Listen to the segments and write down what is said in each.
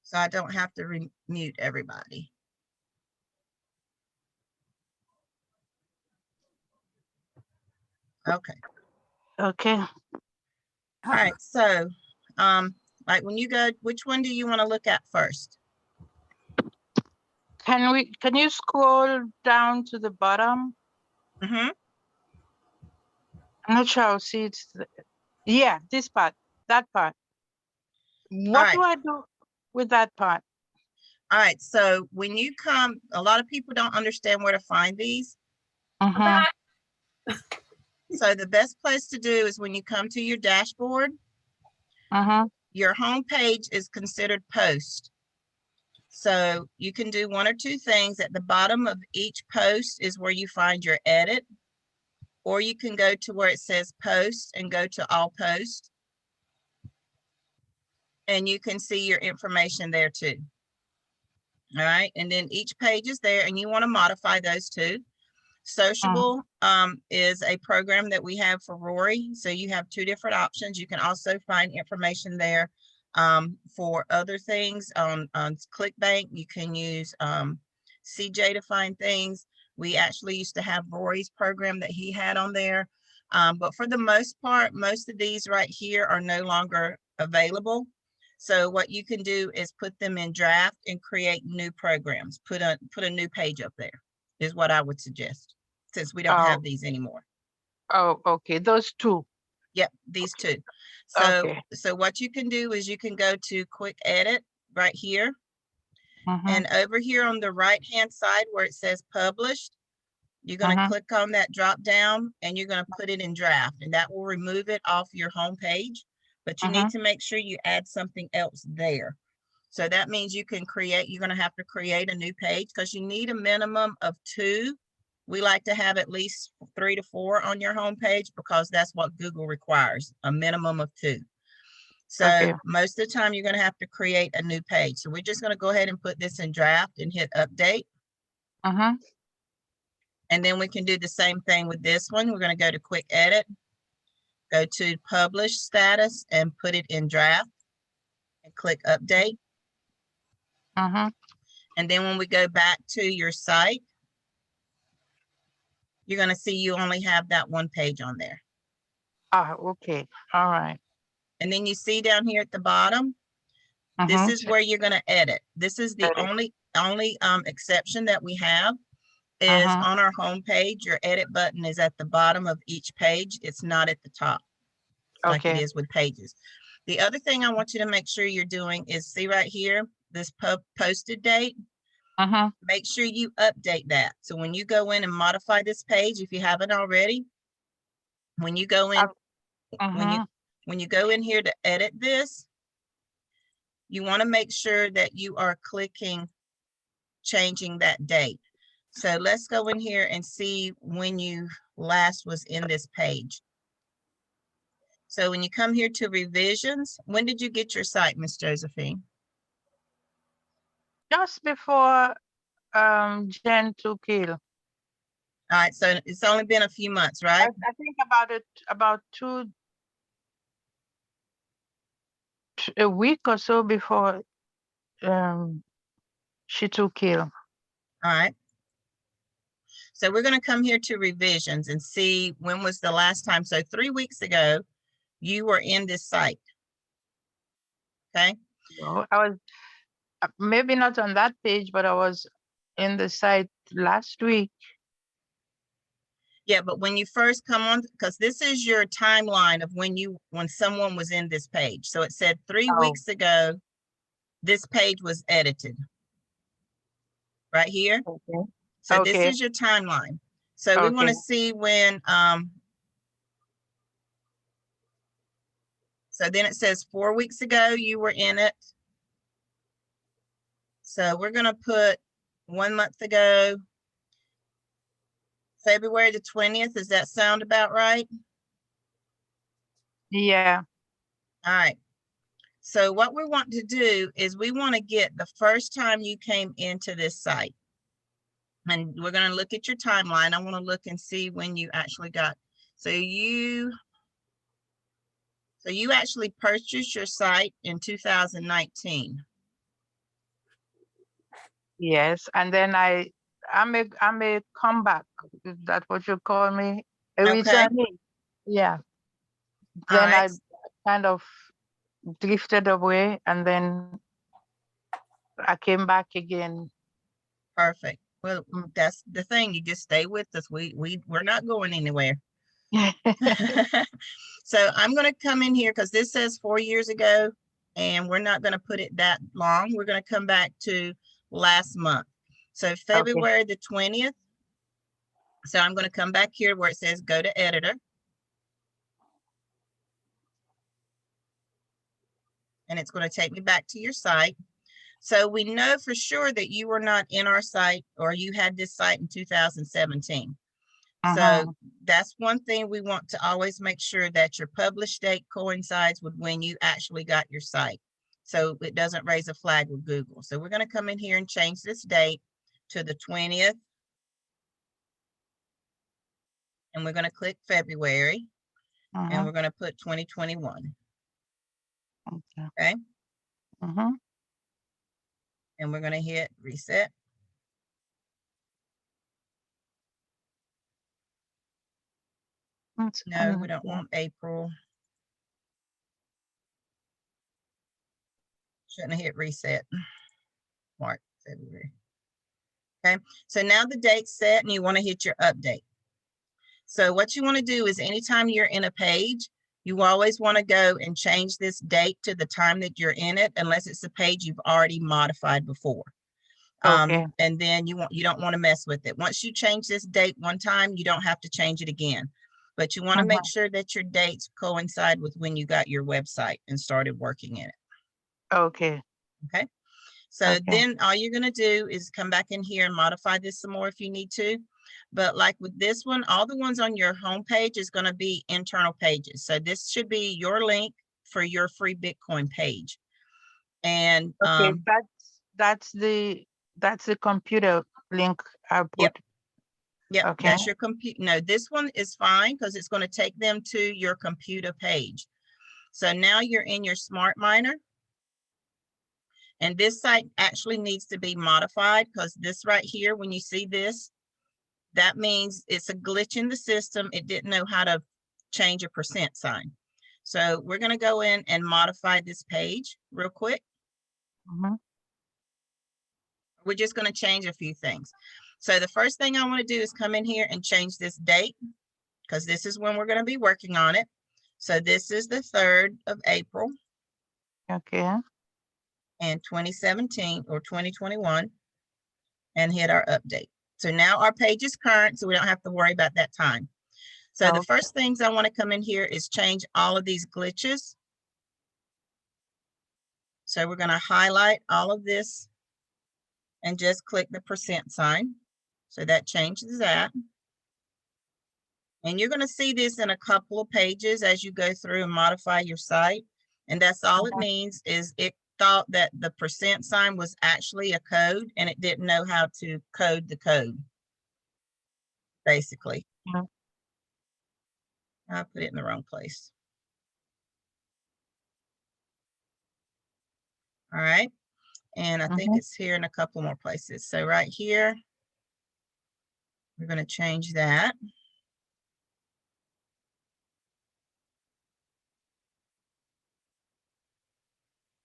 so I don't have to mute everybody. Okay. Okay. All right. So, like when you go, which one do you want to look at first? Can you scroll down to the bottom? Mm-hmm. I'm not sure I'll see it. Yeah, this part, that part. All What right. do I do with that part? All right. So when you come, a lot of people don't understand where to find these. Mhm. So the best place to do is when you come to your dashboard, Mhm. your home page is considered post. So you can do one or two things. At the bottom of each post is where you find your edit, or you can go to where it says post and go to all posts. And you can see your information there too. All right. And then each page is there and you want to modify those two. Sociable is a program that we have for Rory. So you have two different options. You can also find information there for other things on ClickBank. You can use CJ to find things. We actually used to have Rory's program that he had on there. But for the most part, most of these right here are no longer available. So what you can do is put them in draft and create new programs. Put a new page up there is what I would suggest, since we don't have Oh, these anymore. oh, okay. Those two. Yep, these two. Okay. So what you can do is you can go to quick edit right here. Mhm. And over here on the right-hand side where it says published, you're going to click on that drop down and you're going to put it in draft, and that will remove it off your home page. But you need to make sure you add something else there. So that means you can create, you're going to have to create a new page because you need a minimum of 2. We like to have at least 3 to 4 on your home page because that's what Google requires, a minimum of 2. So Okay. most of the time you're going to have to create a new page. So we're just going to go ahead and put this in draft and hit update. And then we can do the same thing with this one. We're going to go to quick edit, go to publish status and put it in draft and click update. And then when we go back to your site, you're going to see you only have that one page on there. Ah, okay. All right. And then you see down here at the bottom, this is where you're going to edit. This is the only exception that we have is on our home page. Your edit button is at the bottom of each page. It's not at the top like it is with pages. The other thing I want you to make sure you're doing is see right here, this posted date. Make sure you update that. So when you go in and modify this page, if you haven't already, when you go in, when you go in here to edit this, you want to make sure that you are clicking changing that date. So let's go in here and see when you last was in this page. So when you come here to revisions, when did you get your site, Miss Josephine? Just before Jen took ill. All right, so it's only been a few months, right? I think about a week or so before she took ill. All right. So we're going to come here to revisions and see when was the last time. So 3 weeks ago, you were in this site. Okay. Well, I was maybe not on that page, but I was in the site last week. Yeah, but when you first come on, because this is your timeline of when someone was in this page. So it said 3 weeks ago, this page was edited. Right here. Okay. So this is your timeline. So we want to see when, so then it says 4 weeks ago, you were in it. So we're going to put 1 month ago, February the 20th. Does that sound about right? Yeah. All right. So what we want to do is we want to get the first time you came into this site. And we're going to look at your timeline. I want to look and see when you actually got, so you actually purchased your site in 2019. Yes, and then I'm a comeback. Is that what you call me? A Okay, returnee. Yeah. all Then right, I kind of drifted away, and then I came back again. perfect. Well, Mm. that's the thing. You just stay with us. We're not going anywhere. So I'm going to come in here because this says 4 years ago, and we're not going to put it that long. We're going to come back to last month. So Okay. February the 20th. So I'm going to come back here where it says go to editor. And it's going to take me back to your site. So we know for sure that you were not in our site, or you had this site in 2017. So that's one thing we want to always make sure, that your published date coincides with when you actually got your site, so it doesn't raise a flag with Google. So we're going to come in here and change this date to the 20th. And we're going to click February, and we're going to put 2021. Okay. And we're going to hit reset. No, we don't want April. Shouldn't have hit reset. March, February. Okay, so now the date's set and you want to hit your update. So what you want to do is anytime you're in a page, you always want to go and change this date to the time that you're in it, unless it's a page you've already modified before. Okay. And then you don't want to mess with it. Once you change this date one time, you don't have to change it again. But you want to make sure that your dates coincide with when you got your website and started working in it. Okay. Okay. So then all you're going to do is come back in here and modify this some more if you need to. But like with this one, all the ones on your home page is going to be internal pages. So this should be your link for your free Bitcoin page. And okay, that's the computer link I put. Yep. Yep. Okay. That's your computer. No, this one is fine because it's going to take them to your computer page. So now you're in your SmartMiner. And this site actually needs to be modified, because this right here, when you see this, that means it's a glitch in the system. It didn't know how to change a percent sign. So we're going to go in and modify this page real quick. We're just going to change a few things. So the first thing I want to do is come in here and change this date, because this is when we're going to be working on it. So this is the 3rd of April. Okay. And 2017 or 2021, and hit our update. So now our page is current, so we don't have to worry about that time. So the first things I want to come in here is change all of these glitches. So we're going to highlight all of this and just click the percent sign. So that changes that. And you're going to see this in a couple of pages as you go through and modify your site. And that's all it means, is it thought that the percent sign was actually a code, and it didn't know how to code the code, basically. I put it in the wrong place. All right. And I think it's here in a couple more places. So right here, we're going to change that.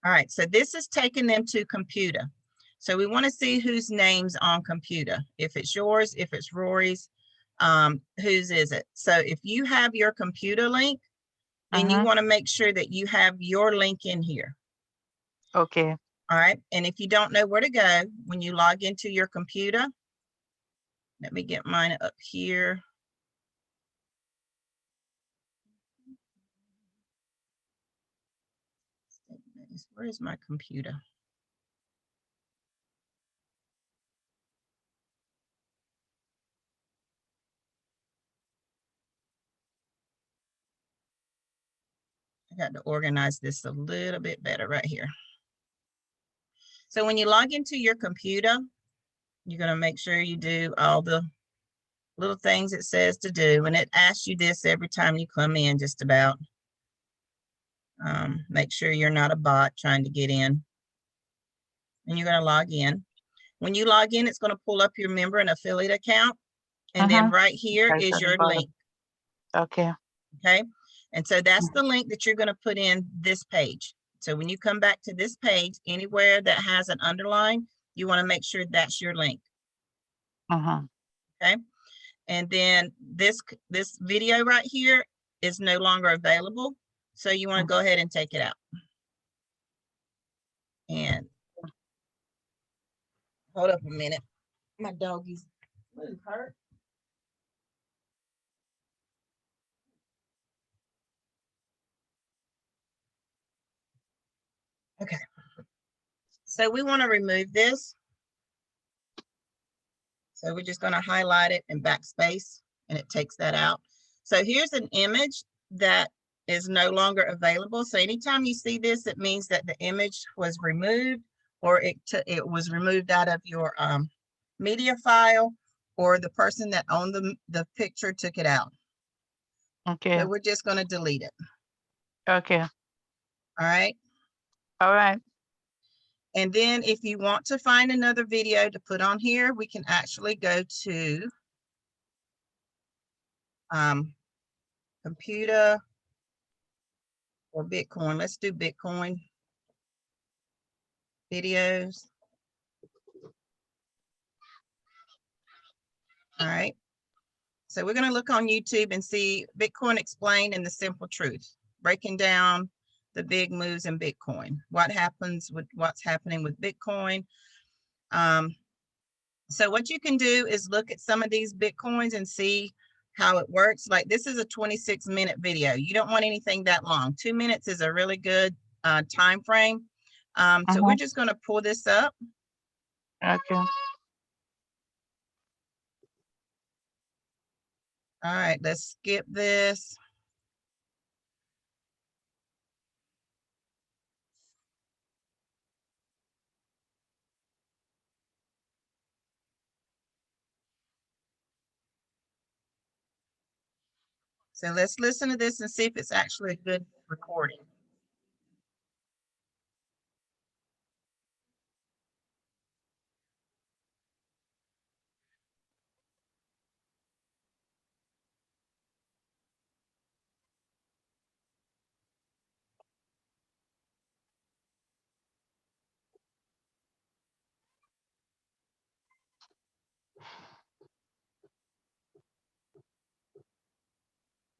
All right, so this is taking them to computer. So we want to see whose name's on computer. If it's yours, if it's Rory's, whose is it? So if you have your computer link, then you want to make sure that you have your link in here. Okay. All right, and if you don't know where to go, when you log into your computer, let me get mine up here. Where is my computer? I got to organize this a little bit better right here. So when you log into your computer, you're going to make sure you do all the little things it says to do. And it asks you this every time you come in, just about. Make sure you're not a bot trying to get in. And you're going to log in. When you log in, it's going to pull up your member and affiliate account. And then right here Right is at the your bottom. link. Okay. Okay. And so that's the link that you're going to put in this page. So when you come back to this page, anywhere that has an underline, you want to make sure that's your link. Okay. And then this video right here is no longer available. So you want to go ahead and take it out. And hold up a minute. My doggy's hurt. Okay. So we want to remove this. So we're just going to highlight it and backspace, and it takes that out. So here's an image that is no longer available. So anytime you see this, it means that the image was removed, or it was removed out of your media file, or the person that owned the picture took it out. Okay. So we're just going to delete it. Okay. All right. All right. And then if you want to find another video to put on here, we can actually go to computer or Bitcoin. Let's do Bitcoin videos. All right. So we're going to look on YouTube and see Bitcoin Explained and the Simple Truth, breaking down the big moves in Bitcoin. What happens with what's happening with Bitcoin. So what you can do is look at some of these Bitcoins and see how it works. Like this is a 26-minute video. You don't want anything that long. 2 minutes is a really good time frame. So we're just going to pull this up. Okay. All right, let's skip this. So let's listen to this and see if it's actually a good recording.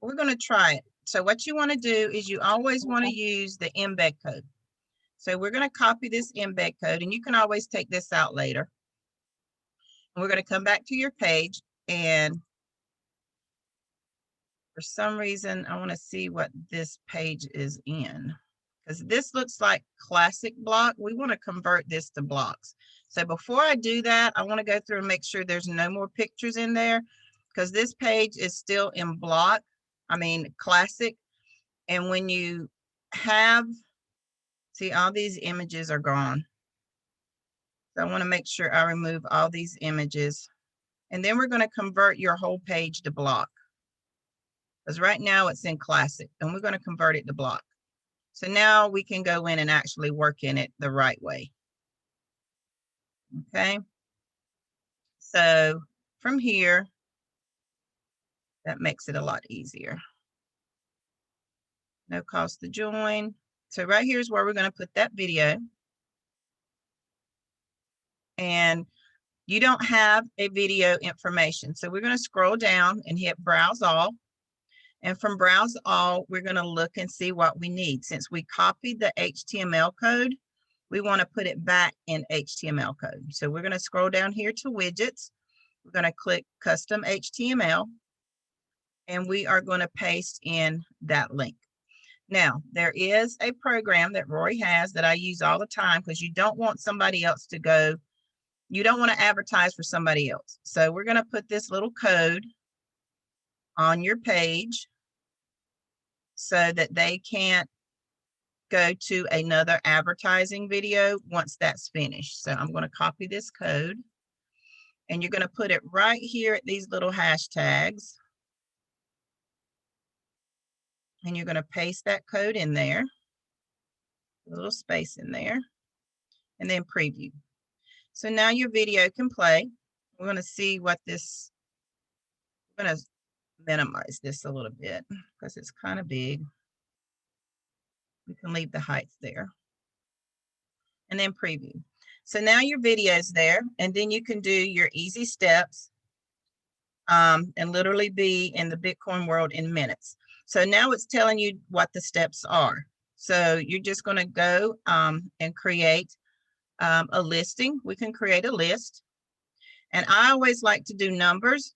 We're going to try it. So what you want to do is you always want to use the embed code. So we're going to copy this embed code, and you can always take this out later. And we're going to come back to your page, and for some reason, I want to see what this page is in, because this looks like classic block. We want to convert this to blocks. So before I do that, I want to go through and make sure there's no more pictures in there, because this page is still in block. I mean, classic. And when you have, see, all these images are gone. So I want to make sure I remove all these images. And then we're going to convert your whole page to block. Because right now it's in classic, and we're going to convert it to block. So now we can go in and actually work in it the right way. Okay. So from here, that makes it a lot easier. No cost to join. So right here is where we're going to put that video. And you don't have a video information. So we're going to scroll down and hit Browse All. And from Browse All, we're going to look and see what we need. Since we copied the HTML code, we want to put it back in HTML code. So we're going to scroll down here to Widgets. We're going to click Custom HTML, and we are going to paste in that link. Now, there is a program that Rory has that I use all the time, because you don't want somebody else to go, you don't want to advertise for somebody else. So we're going to put this little code on your page so that they can't go to another advertising video once that's finished. So I'm going to copy this code, and you're going to put it right here at these little hashtags. And you're going to paste that code in there, a little space in there, and then preview. So now your video can play. We're going to see what this, I'm going to minimize this a little bit because it's kind of big. We can leave the height there. And then preview. So now your video is there, and then you can do your easy steps and literally be in the Bitcoin world in minutes. So now it's telling you what the steps are. So you're just going to go and create a listing. We can create a list. And I always like to do numbers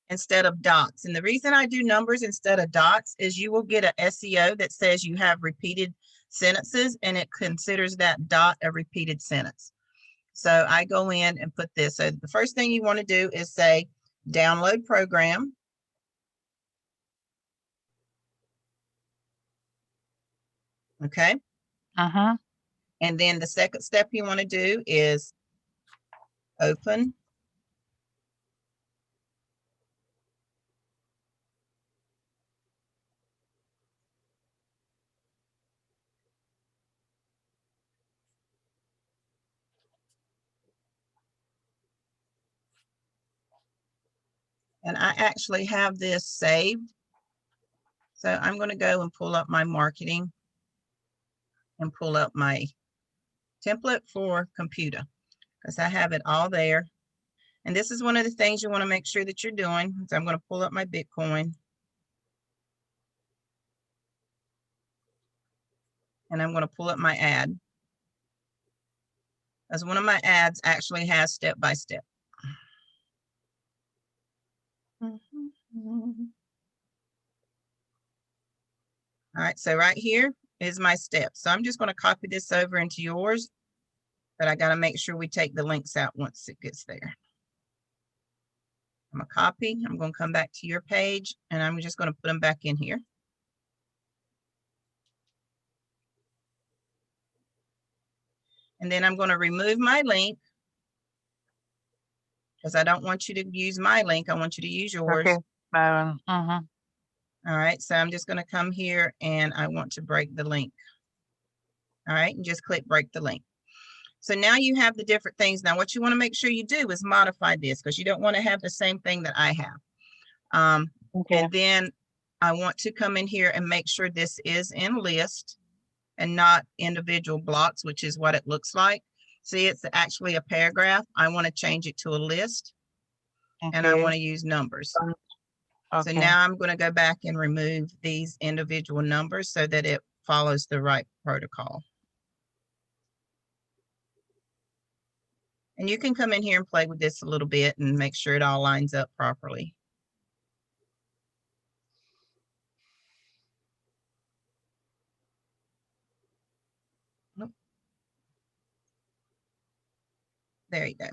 instead of dots. And the reason I do numbers instead of dots is you will get an SEO that says you have repeated sentences, and it considers that dot a repeated sentence. So I go in and put this. So the first thing you want to do is say download program. Okay. And then the second step you want to do is open. And I actually have this saved. So I'm going to go and pull up my marketing and pull up my template for computer because I have it all there. And this is one of the things you want to make sure that you're doing. So I'm going to pull up my Bitcoin. And I'm going to pull up my ad. As one of my ads actually has step by step. All right, so right here is my steps. So I'm just going to copy this over into yours, but I got to make sure we take the links out once it gets there. I'm going to copy. I'm going to come back to your page, and I'm just going to put them back in here. And then I'm going to remove my link because I don't want you to use my link. I want you to use yours. Okay. All right, so I'm just going to come here and I want to break the link. All right, and just click break the link. So now you have the different things. Now what you want to make sure you do is modify this because you don't want to have the same thing that I have. And then I want to come in here and make sure this is in list and not individual blocks, which is what it looks like. See, it's actually a paragraph. I want to change it to a list and I want to use numbers. So now I'm going to go back and remove these individual numbers so that it follows the right protocol. And you can come in here and play with this a little bit and make sure it all lines up properly. Nope. There you go.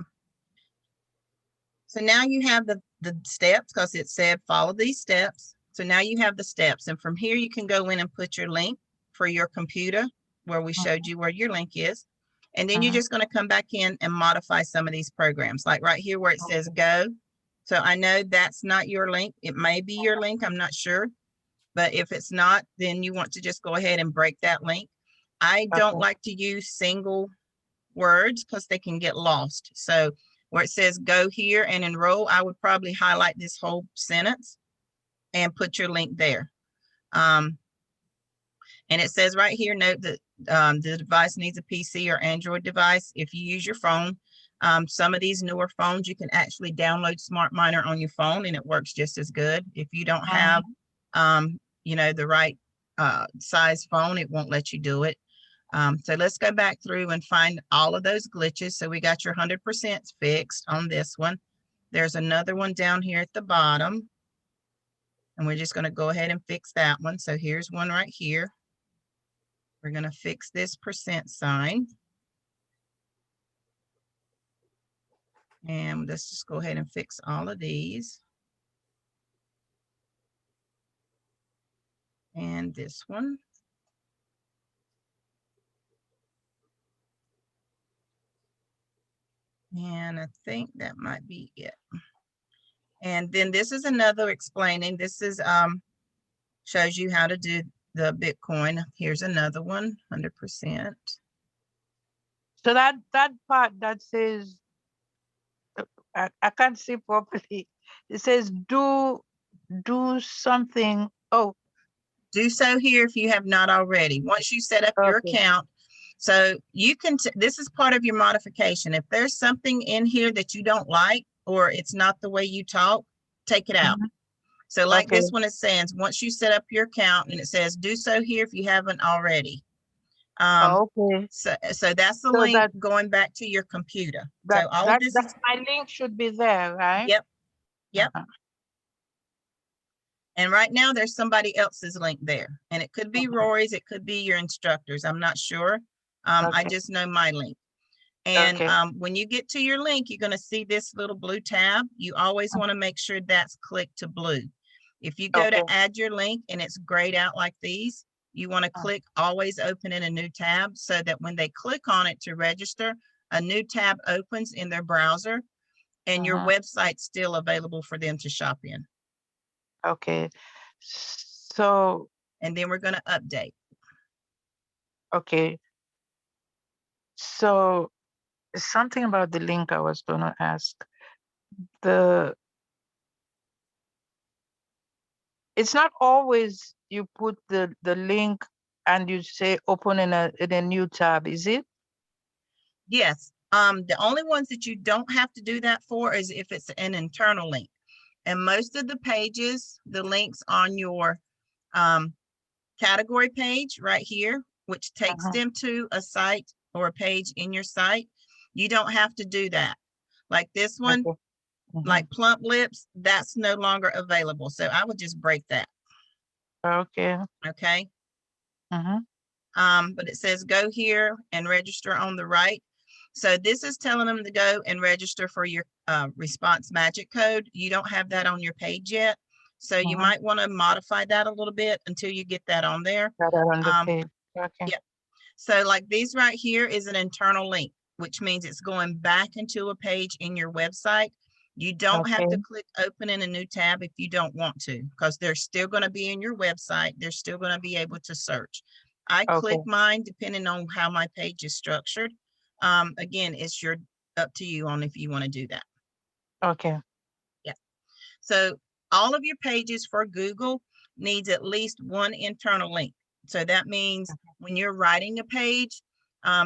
So now you have the steps because it said follow these steps. So now you have the steps. And from here, you can go in and put your link for your computer where we showed you where your link is. And then you're just going to come back in and modify some of these programs, like right here where it says go. So I know that's not your link. It may be your link. I'm not sure. But if it's not, then you want to just go ahead and break that link. I don't like to use single words because they can get lost. So where it says go here and enroll, I would probably highlight this whole sentence and put your link there. And it says right here, note that the device needs a PC or Android device. If you use your phone, some of these newer phones, you can actually download SmartMiner on your phone and it works just as good. If you don't have, you know, the right size phone, it won't let you do it. So let's go back through and find all of those glitches. So we got your 100% fixed on this one. There's another one down here at the bottom. And we're just going to go ahead and fix that one. So here's one right here. We're going to fix this percent sign. And let's just go ahead and fix all of these. And this one. And I think that might be it. And then this is another explaining. This is shows you how to do the Bitcoin. Here's another one, 100%. So that part that says, I can't see properly. It says do something. Oh, Do so here if you have not already. Once you set up your okay. account, so you can, this is part of your modification. If there's something in here that you don't like, or it's not the way you talk, take it out. Mhm. So like Okay. this one, it says, once you set up your account, and it says, do so here if you haven't already. Oh, okay. So that's the So link going back to your computer. So all of this that is, my link should be there, right? yep, yep. Uh-huh. And right now there's somebody else's link there, and it could be Mhm. Rory's, it could be your instructors. I'm not sure. I Okay. just know my link. And Okay. when you get to your link, you're going to see this little blue tab. You always want to make sure that's clicked to blue. If you go Okay. to add your link and it's grayed out like these, you want to click always open in a new tab, so that when they click on it to register, a new tab opens in their browser and your website's still available for them to shop in. Okay. So, And then we're going to update. okay. So something about the link I was going to ask. It's not always you put the link and you say open in a new tab, is it? Yes. The only ones that you don't have to do that for is if it's an internal link. And most of the pages, the links on your category page right here, which takes them to a site or a page in your site, you don't have to do that. Like this one, Okay. like Plump Lips, that's no longer available. So I would just break that. Okay. Okay. But it says go here and register on the right. So this is telling them to go and register for your response magic code. You don't have that on your page yet. So you might want to modify that a little bit until you get that on there. Got it on the page. Okay. Yep. So like these right here is an internal link, which means it's going back into a page in your website. You don't have to click open in a new tab if you don't want to, because they're still going to be in your website. They're still going to be able to search. I click mine depending on how my page is structured. Again, it's up to you on if you want to do that. Okay. Yeah. So all of your pages for Google needs at least one internal link. So that means when you're writing a page,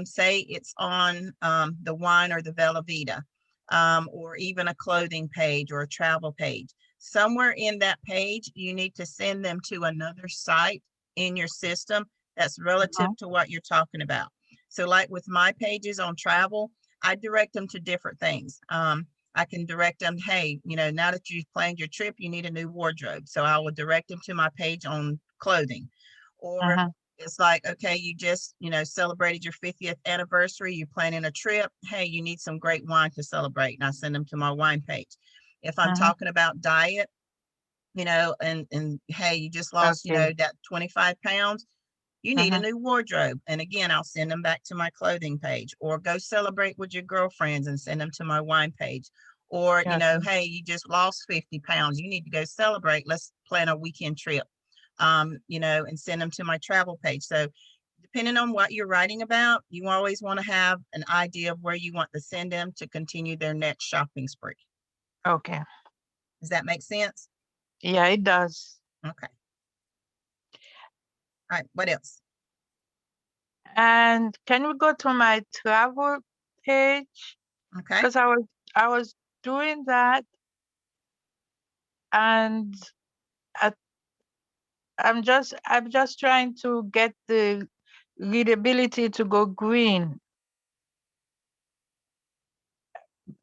say it's on the wine or the Velveeta, or even a clothing page or a travel page, somewhere in that page, you need to send them to another site in your system that's relative to what you're talking about. So like with my pages on travel, I direct them to different things. I can direct them, hey, now that you've planned your trip, you need a new wardrobe. So I will direct them to my page on clothing. Or it's like, okay, you just, celebrated your 50th anniversary, you're planning a trip. Hey, you need some great wine to celebrate. And I send them to my wine page. If I'm talking about diet, and hey, you just lost, that 25 pounds, you need a new wardrobe. And again, I'll send them back to my clothing page, or go celebrate with your girlfriends and send them to my wine page. Or, hey, you just lost 50 pounds. You need to go celebrate. Let's plan a weekend trip, and send them to my travel page. So depending on what you're writing about, you always want to have an idea of where you want to send them to continue their next shopping spree. Okay. Does that make sense? Yeah, it does. Okay. All right. What else? And can we go to my travel page? Okay. Because I was doing that, and I'm just trying to get the readability to go green,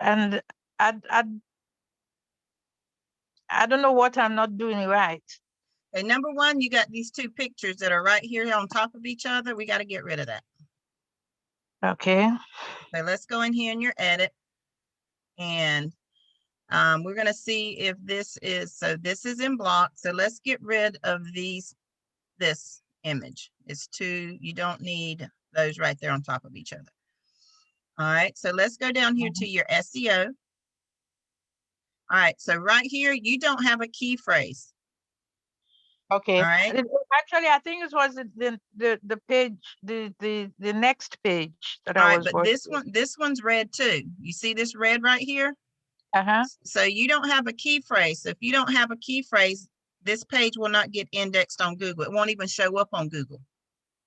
and I don't know what I'm not doing right. Okay, number one, you got these two pictures that are right here on top of each other. We got to get rid of that. Okay. So let's go in here in your edit, and we're going to see if this is, so this is in block. So let's get rid of this image. It's two, you don't need those right there on top of each other. All right, so let's go down here to your SEO. All right, so right here, you don't have a key phrase. Okay. All right. Actually, I think it was the page, the next page that All I right, was but working. this one's red too. You see this red right here? Uh-huh. So you don't have a key phrase. So if you don't have a key phrase, this page will not get indexed on Google. It won't even show up on Google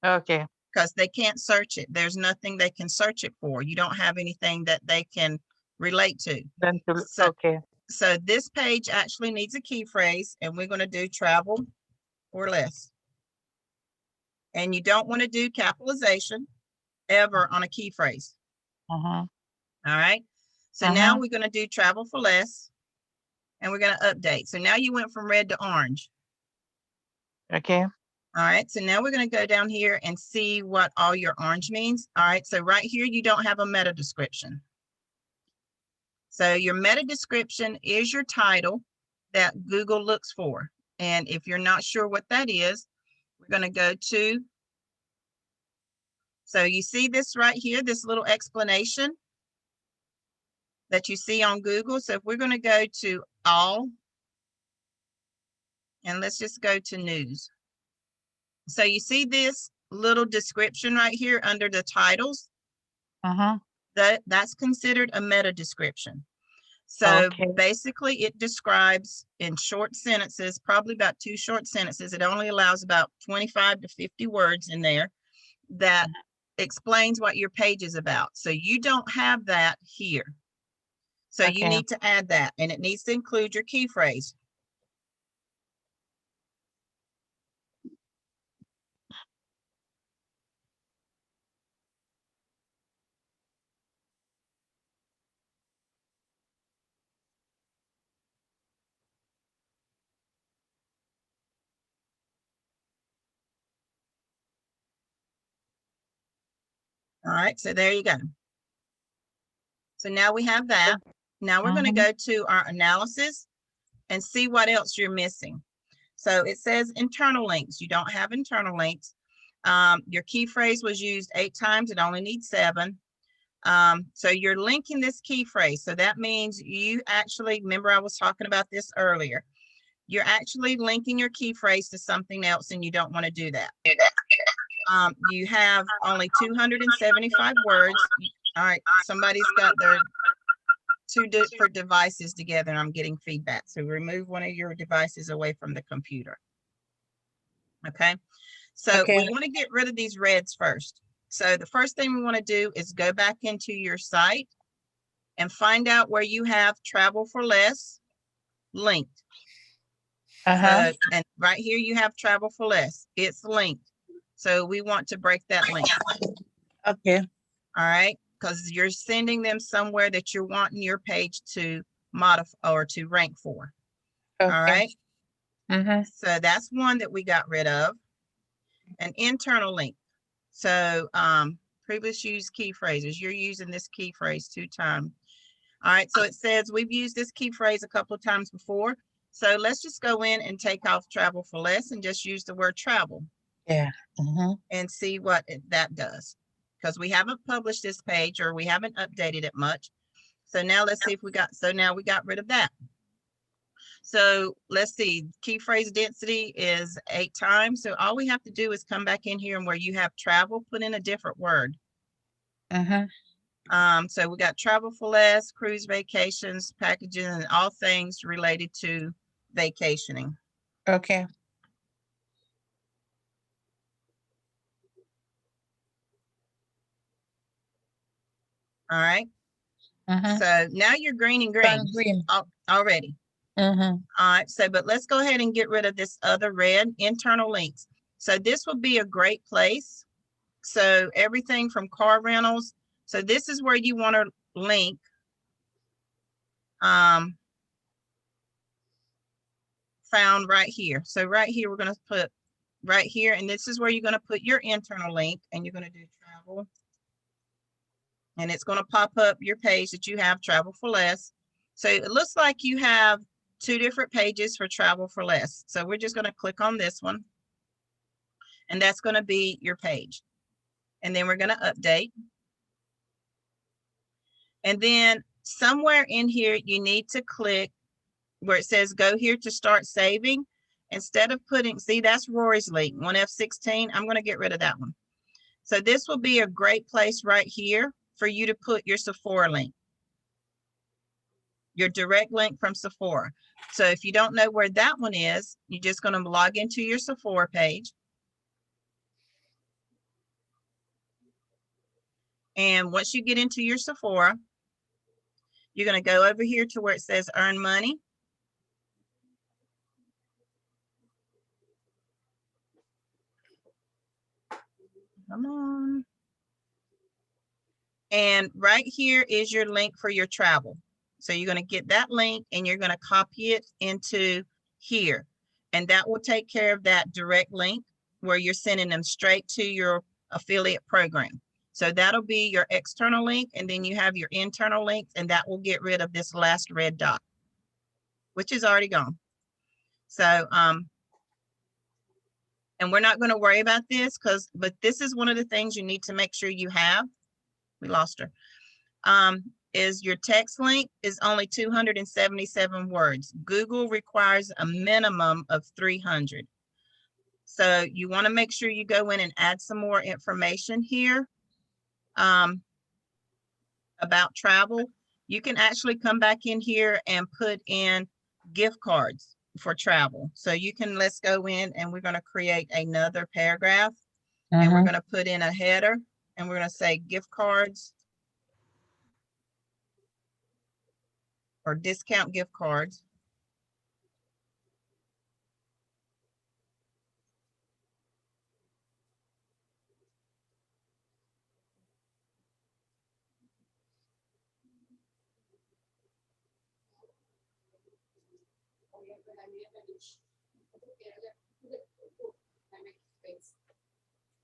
Okay. because they can't search it. There's nothing they can search it for. You don't have anything that they can relate to. Then to, So, okay. so this page actually needs a key phrase, and we're going to do travel or less. And you don't want to do capitalization ever on a key phrase. Uh-huh. All right. So now we're going to do travel for less, and we're going to update. So now you went from red to orange. Okay. All right. So now we're going to go down here and see what all your orange means. All right. So right here, you don't have a meta description. So your meta description is your title that Google looks for. And if you're not sure what that is, we're going to go to, so you see this right here, this little explanation that you see on Google. So if we're going to go to all, and let's just go to news. So you see this little description right here under the titles. That's considered a meta description. So basically it describes in short sentences, probably about 2 short sentences. It only allows about 25 to 50 words in there that explains what your page is about. So you don't have that here. So you need to add that, and it needs to include your key phrase. All right, so there you go. So now we have that. Now we're going to go to our analysis and see what else you're missing. So it says internal links. You don't have internal links. Your key phrase was used 8 times. It only needs 7. So you're linking this key phrase. So that means you actually, remember I was talking about this earlier. You're actually linking your key phrase to something else, and you don't want to do that. You have only 275 words. All right, somebody's got their 2 different devices together, and I'm getting feedback. So remove one of your devices away from the computer. Okay, so we want to get rid of these reds first. So the first thing we want to do is go back into your site and find out where you have travel for less linked. So, and right here you have travel for less. It's linked. So we want to break that link. Okay. All right, because you're sending them somewhere that you're wanting your page to modify or to rank for. All right. So that's one that we got rid of. An internal link. So previous use key phrases. You're using this key phrase 2 times. All right, so it says we've used this key phrase a couple of times before. So let's just go in and take off travel for less and just use the word travel. Yeah. And see what that does. Because we haven't published this page or we haven't updated it much. So now let's see if we got, so now we got rid of that. So let's see, key phrase density is 8 times. So all we have to do is come back in here and where you have travel, put in a different word. So we got travel for less, cruise vacations, packaging, and all things related to vacationing. Okay. All right. So now you're green and green. Already. All right. So, but let's go ahead and get rid of this other red, internal links. So this would be a great place. So everything from car rentals. So this is where you want to link. Found right here. So right here, we're going to put right here, and this is where you're going to put your internal link, and you're going to do travel. And it's going to pop up your page that you have travel for less. So it looks like you have 2 different pages for travel for less. So we're just going to click on this one. And that's going to be your page. And then we're going to update. And then somewhere in here, you need to click where it says go here to start saving. instead of putting, see, that's Rory's link, 1F16. I'm going to get rid of that one. So this will be a great place right here for you to put your Sephora link, your direct link from Sephora. So if you don't know where that one is, you're just going to log into your Sephora page. And once you get into your Sephora, you're going to go over here to where it says earn money. Come on. And right here is your link for your travel. So you're going to get that link and you're going to copy it into here. And that will take care of that direct link where you're sending them straight to your affiliate program. So that'll be your external link. And then you have your internal link, and that will get rid of this last red dot, which is already gone. So, and we're not going to worry about this but this is one of the things you need to make sure you have. We lost her. Is your text link is only 277 words. Google requires a minimum of 300. So you want to make sure you go in and add some more information here about travel. You can actually come back in here and put in gift cards for travel. So you can, let's go in and we're going to create another paragraph and we're going to put in a header and we're going to say gift cards or discount gift cards.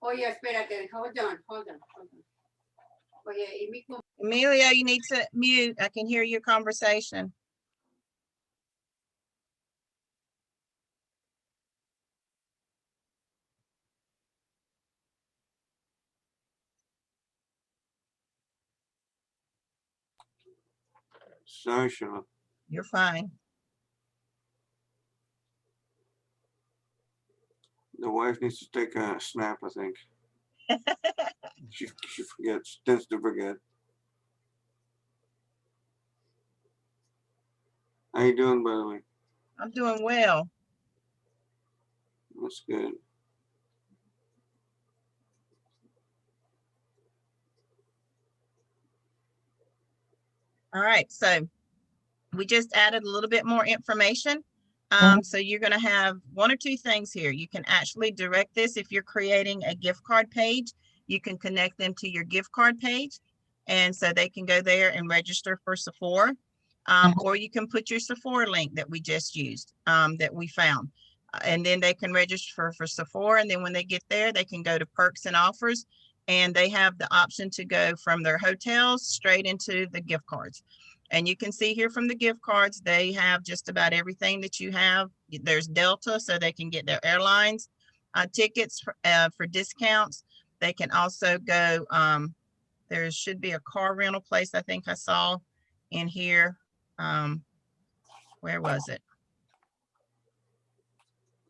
Oye, espérate, hold on. Oye, Amelia, you need to mute. I can hear your conversation. Sorry, Cheryl. You're fine. The wife needs to take a snap, I think. she forgets, tends to forget. How you doing, by the way? I'm doing well. That's good. All right, so we just added a little bit more information. So you're going to have one or two things here. You can actually direct this if you're creating a gift card page. You can connect them to your gift card page, and so they can go there and register for Sephora. Or you can put your Sephora link that we just used, that we found. And then they can register for Sephora, and then when they get there, they can go to perks and offers, and they have the option to go from their hotels straight into the gift cards. And you can see here from the gift cards, they have just about everything that you have. There's Delta, so they can get their airlines tickets for discounts. They can also go, there should be a car rental place I think I saw in here. Where was it?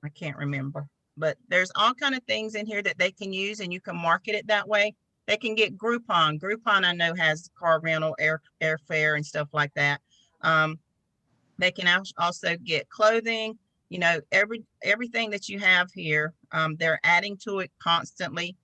I can't remember, but there's all kind of things in here that they can use, and you can market it that way. They can get Groupon. Groupon, I know, has car rental, airfare and stuff like that. They can also get clothing, you know, everything that you have here. They're adding to it constantly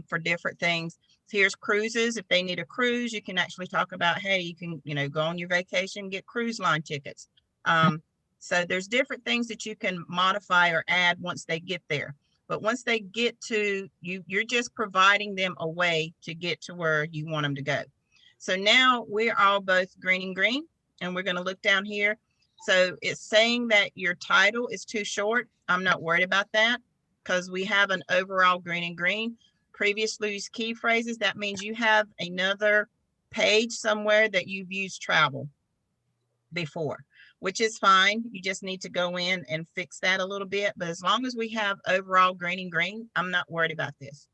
for different things. So here's cruises. If they need a cruise, you can actually talk about, hey, you can, you know, go on your vacation, get cruise line tickets. So there's different things that you can modify or add once they get there. But once they get to you, you're just providing them a way to get to where you want them to go. So now we're all both green and green, and we're going to look down here. So it's saying that your title is too short. I'm not worried about that because we have an overall green and green. Previously used key phrases, that means you have another page somewhere that you've used travel before, which is fine. You just need to go in and fix that a little bit. But as long as we have overall green and green, I'm not worried about this.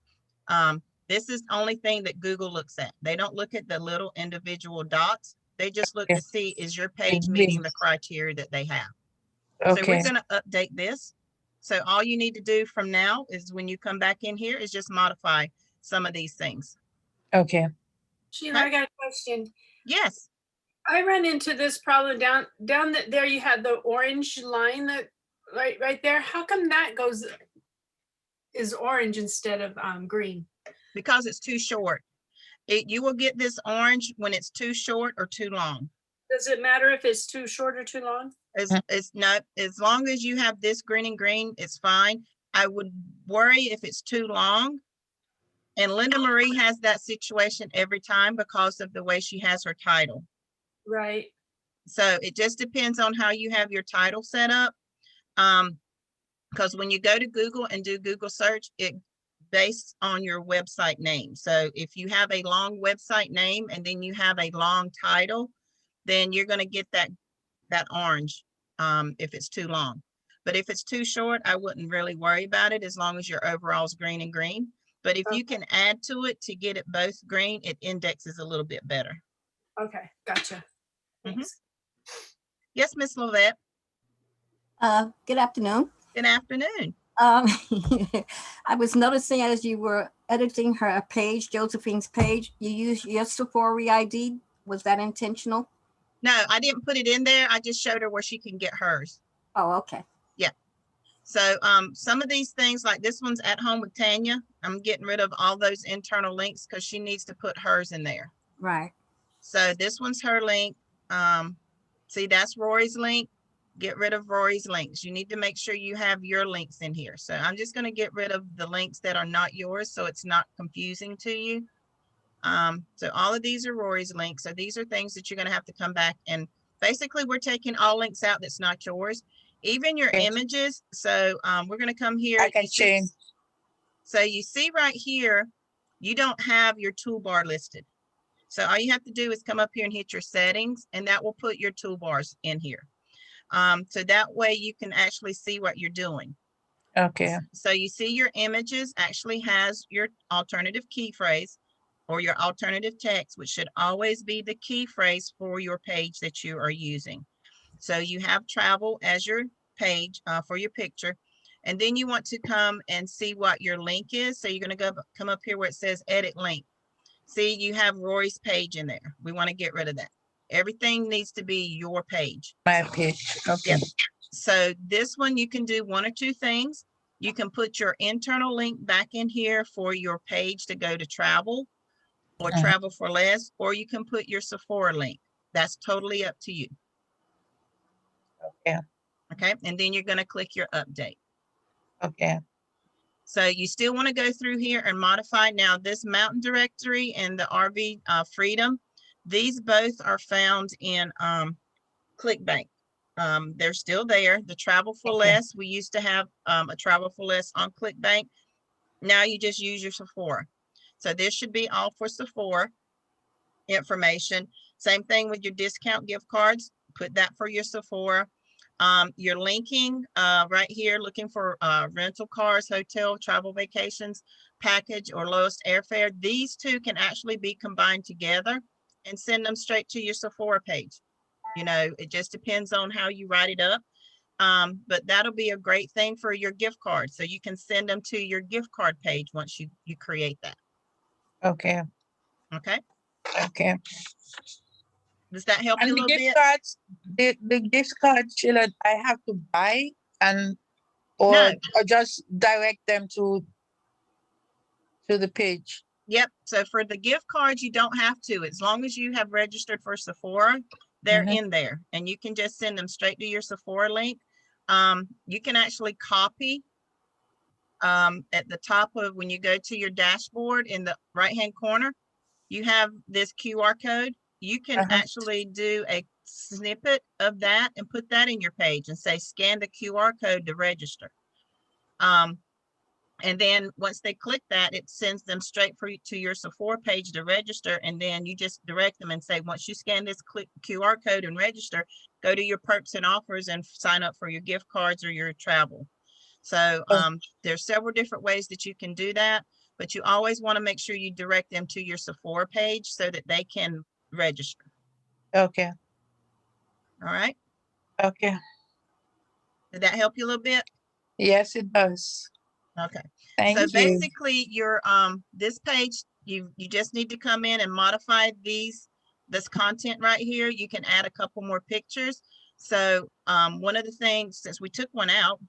This is the only thing that Google looks at. They don't look at the little individual dots. They just look to see, is your page meeting the criteria that they have? So we're going to update this. So all you need to do from now is when you come back in here is just modify some of these things. Okay. Sheila, I got a question. Yes. I ran into this problem down there. You had the orange line that right there. How come that is orange instead of green? Because it's too short. You will get this orange when it's too short or too long. Does it matter if it's too short or too long? It's not, as long as you have this green and green, it's fine. I would worry if it's too long. And Linda Marie has that situation every time because of the way she has her title. Right. So it just depends on how you have your title set up. Because when you go to Google and do Google search, it based on your website name. So if you have a long website name and then you have a long title, then you're going to get that orange if it's too long. But if it's too short, I wouldn't really worry about it as long as your overall is green and green. But if you can add to it to get it both green, it indexes a little bit better. Okay, gotcha. Thanks. Yes, Miss Lovette. Good afternoon. Good afternoon. I was noticing as you were editing her page, Josephine's page, you used your Sephora ID. Was that intentional? No, I didn't put it in there. I just showed her where she can get hers. Oh, okay. Yeah. So some of these things, like this one's At Home with Tanya, I'm getting rid of all those internal links because she needs to put hers in there. Right. So this one's her link. See, that's Rory's link. Get rid of Rory's links. You need to make sure you have your links in here. So I'm just going to get rid of the links that are not yours so it's not confusing to you. So all of these are Rory's links. So these are things that you're going to have to come back and basically we're taking all links out that's not yours, even your Okay. images. So we're going to come here. I can change. So you see right here, you don't have your toolbar listed. So all you have to do is come up here and hit your settings and that will put your toolbars in here. So that way you can actually see what you're doing. Okay. So you see your images actually has your alternative key phrase or your alternative text, which should always be the key phrase for your page that you are using. So you have travel as your page for your picture. And then you want to come and see what your link is. So you're going to come up here where it says edit link. See, you have Rory's page in there. We want to get rid of that. Everything needs to be your page. My page. Okay. Yep. So this one, you can do one or two things. You can put your internal link back in here for your page to go to travel or travel for less, or you can put your Sephora link. That's totally up to you. Okay. Okay. And then you're going to click your update. Okay. So you still want to go through here and modify. Now this mountain directory and the RV Freedom, these both are found in ClickBank. They're still there. The Travel for Less, we used to have a Travel for Less on ClickBank. Now you just use your Sephora. So this should be all for Sephora information. Same thing with your discount gift cards. Put that for your Sephora. You're linking right here, looking for rental cars, hotel, travel vacations, package, or lowest airfare. These two can actually be combined together and send them straight to your Sephora page. You know, it just depends on how you write it up. But that'll be a great thing for your gift card. So you can send them to your gift card page once you create that. Okay. Okay. Okay. Does that help you a And the little gift bit? cards, the gift cards, Sheila, I have to buy or No. or just direct them to the page. Yep. So for the gift cards, you don't have to. As long as you have registered for Sephora, they're in there and you can just send them straight to your Sephora link. You can actually copy at the top of when you go to your dashboard in the right-hand corner, you have this QR code. You can actually do a snippet of that and put that in your page and say, scan the QR code to register. And then once they click that, it sends them straight to your Sephora page to register. And then you just direct them and say, once you scan this QR code and register, go to your perks and offers and sign up for your gift cards or your travel. So there's several different ways that you can do that, but you always want to make sure you direct them to your Sephora page so that they can register. Okay. All right. Okay. Did that help you a little bit? Yes, it does. Okay. So Thank you. basically your, this page, you just need to come in and modify this content right here. You can add a couple more pictures. So, one of the things, since we took one out,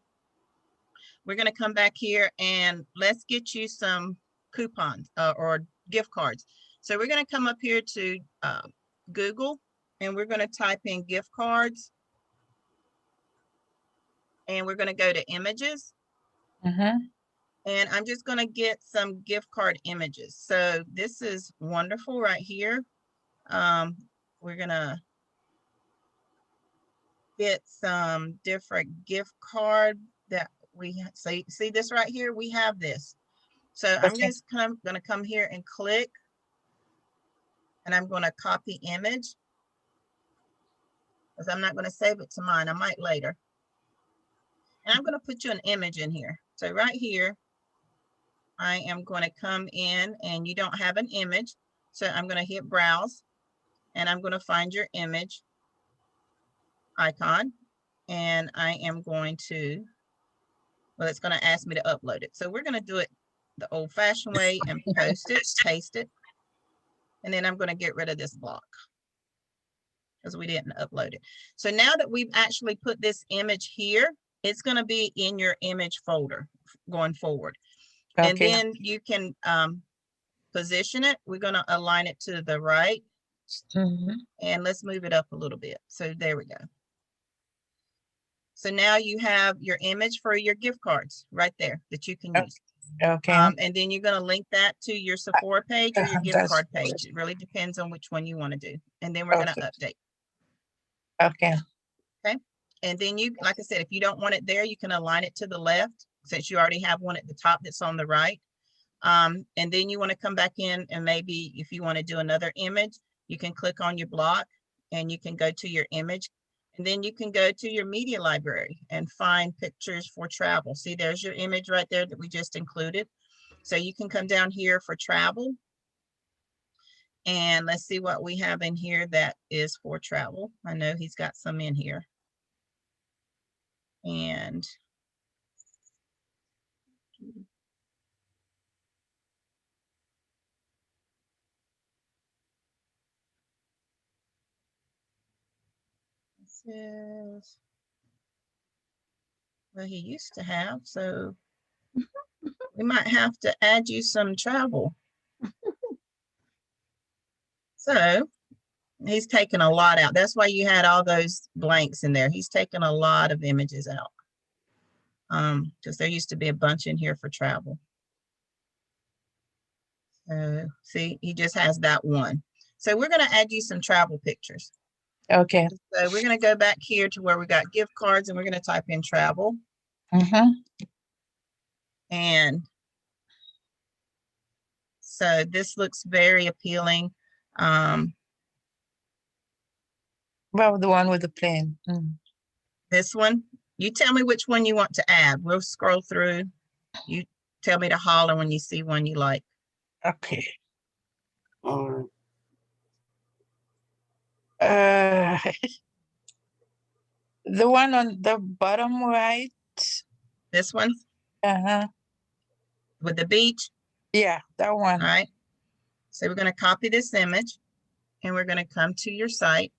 we're gonna come back here and let's get you some coupons, or gift cards. So we're gonna come up here to, Google, and we're gonna type in gift cards. And we're gonna go to images. Mhm. And I'm just gonna get some gift card images. So this is wonderful right here. We're gonna get some different gift card that we see this right here. We have this. So I'm Okay. just gonna come here and click, and I'm gonna copy image, because I'm not gonna save it to mine. I might later. And I'm gonna put you an image in here. So right here, I am going to come in, and you don't have an image. So I'm going to hit browse, and I'm going to find your image icon. And I am going to, well, it's going to ask me to upload it. So we're going to do it the old fashioned way and post it, paste it. And then I'm going to get rid of this block because we didn't upload it. So now that we've actually put this image here, it's going to be in your image folder going forward. And Okay. then you can, position it. We're going to align it to the right, Mhm. and let's move it up a little bit. So there we go. So now you have your image for your gift cards right there that you can use. Okay. And then you're going to link that to your Sephora page or your gift That's card good. page. It really depends on which one you want to do. And then we're going to Okay. update. Okay. And then you, like I said, if you don't want it there, you can align it to the left, since you already have one at the top that's on the right. And then you want to come back in, and maybe if you want to do another image, you can click on your block and you can go to your image, and then you can go to your media library and find pictures for travel. See, there's your image right there that we just included. So you can come down here for travel, and let's see what we have in here that is for travel. I know he's got some in here. And this is, well, he used to have, so we might have to add you some travel. So he's taken a lot out. That's why you had all those blanks in there. He's taken a lot of images out. Because there used to be a bunch in here for travel. See, he just has that one. So we're going to add you some travel pictures. Okay. So we're going to go back here to where we got gift cards, and we're going to type in travel. Mhm. And so this looks very appealing. Well, the one with the plane. Mm. This one, you tell me which one you want to add. We'll scroll through. You tell me to holler when you see one you like. Okay. Or Uh, the one on the bottom right. This one Uh-huh. with the beach. Yeah, that All one. right. So we're going to copy this image, and we're going to come to your site,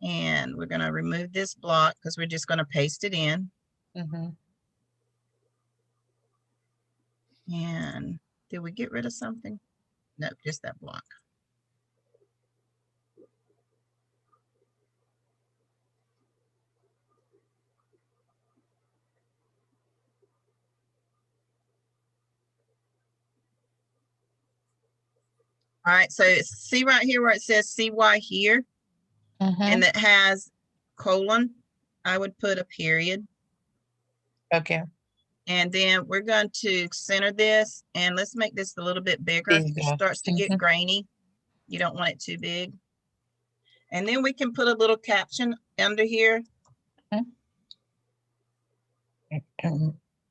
and we're going to remove this block because we're just going to paste it in. Mhm. And did we get rid of something? No, just that block. All right, so see right here where it says CY here, Mhm. and it has colon. I would put a period. Okay. And then we're going to center this, and let's make this a little bit bigger. It Bigger. starts to get Mhm. grainy. You don't want it too big. And then we can put a little caption under here.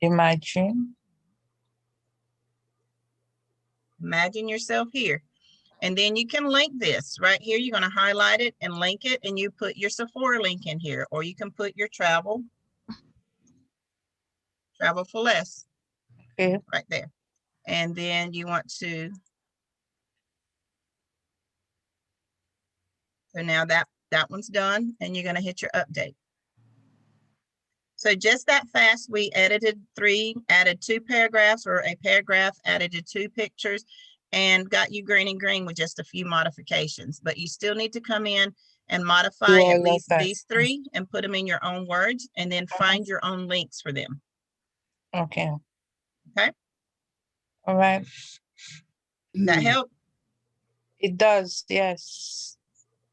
Imagine. Imagine yourself here. And then you can link this right here. You're going to highlight it and link it, and you put your Sephora link in here, or you can put your travel. travel for less, Okay. right there. And then you want to, so now that one's done, and you're gonna hit your update. So just that fast, we edited 3, added 2 paragraphs or a paragraph, added 2 pictures, and got you green and green with just a few modifications. But you still need to come in and modify Do all at of least that. these 3 and put them in your own words, and then find your own links for them. Okay. Okay. All right. That help? It does, yes.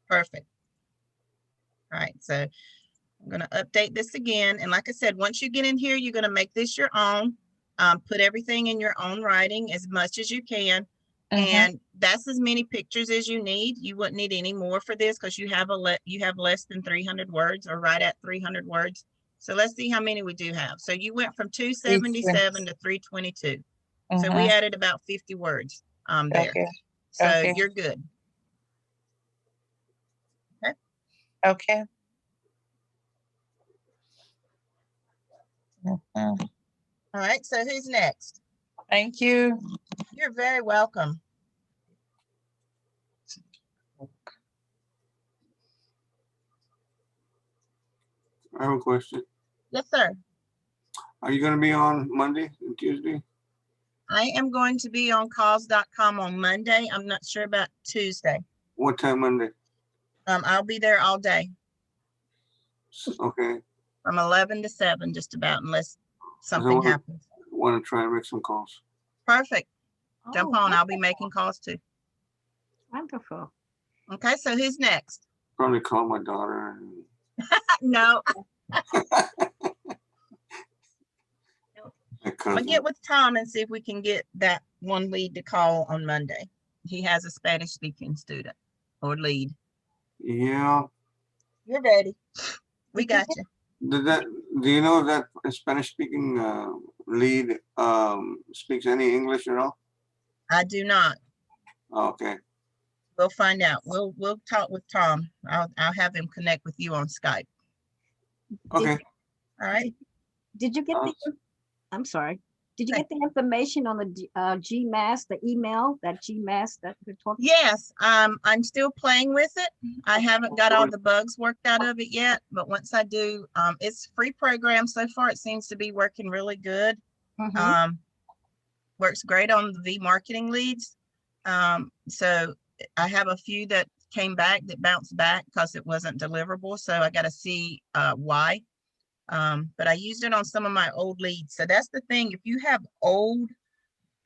Perfect. All right, so I'm gonna update this again. And like I said, once you get in here, you're gonna make this your own. Put everything in your own writing as much as you can. And that's as many pictures as you need. You wouldn't need any more for this because you have less than 300 words or right at 300 words. So let's see how many we do have. So you went from 277 to 322. So we added about 50 words there. Okay. So Okay. you're good. Okay. Mhm. All right, so who's next? Thank you. You're very welcome. I have a question. Yes, sir. Are you gonna be on Monday and Tuesday? I am going to be on calls.com on Monday. I'm not sure about Tuesday. What time Monday? I'll be there all day Okay, from 11 to 7, just about, unless something wanna- happens. wanna try and make some calls. Perfect. Jump Oh, on. I'll be making calls too. wonderful. Okay, so who's next? Probably call my daughter and No, my I'll cousin. get with Tom and see if we can get that one lead to call on Monday. He has a Spanish speaking student or lead. Yeah, You're ready. We got you. do you know if that Spanish speaking lead speaks any English at all? I do not. Okay, We'll find out. We'll talk with Tom. I'll have him connect with you on Skype. okay. All right. Did you get the, I'm sorry. Did you get the information on the GMAS, the email, that GMAS that we're talking? Yes, I'm still playing with it. I haven't got all the bugs worked out of it yet, but once I do, it's a free program so far. It seems to be working really good. Mhm. Works great on the marketing leads. So I have a few that came back that bounced back because it wasn't deliverable. So I got to see why. But I used it on some of my old leads. So that's the thing. If you have old,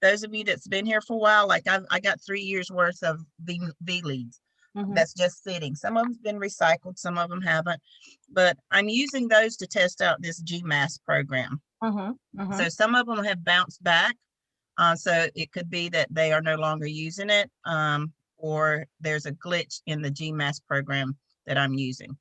those of you that's been here for a while, like I got 3 years worth of V leads Mhm. that's just sitting. Some of them's been recycled, some of them haven't, but I'm using those to test out this GMAS program. Mhm. Mhm. So some of them have bounced back. So it could be that they are no longer using it, or there's a glitch in the GMAS program that I'm using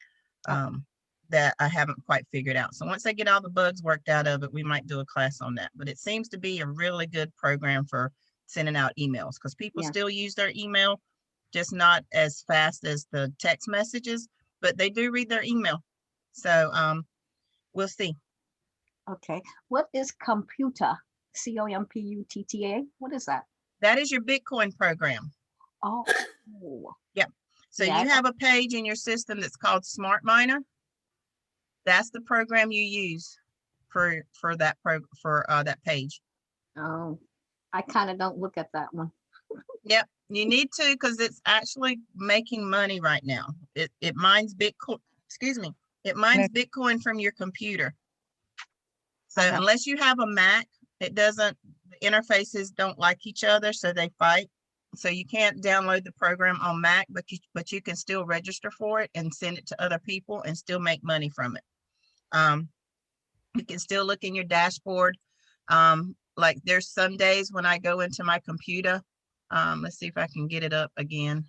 that I haven't quite figured out. So once I get all the bugs worked out of it, we might do a class on that. But it seems to be a really good program for sending out emails because people Yeah. still use their email, just not as fast as the text messages, but they do read their email. So we'll see. Okay. What is Computa? COMPUTTA? What is that? That is your Bitcoin program. Oh. So Yeah, you have a page in your system that's called Smart Miner. That's the program you use for that page. Oh, I kind of don't look at that one. Yep, you need to because it's actually making money right now. It mines Bitcoin. Excuse me. It mines Bitcoin from your computer. So unless you have a Mac, it doesn't. The interfaces don't like each other, so they fight. So you can't download the program on Mac, but you can still register for it and send it to other people and still make money from it. You can still look in your dashboard. Like there's some days when I go into my computer. Let's see if I can get it up again.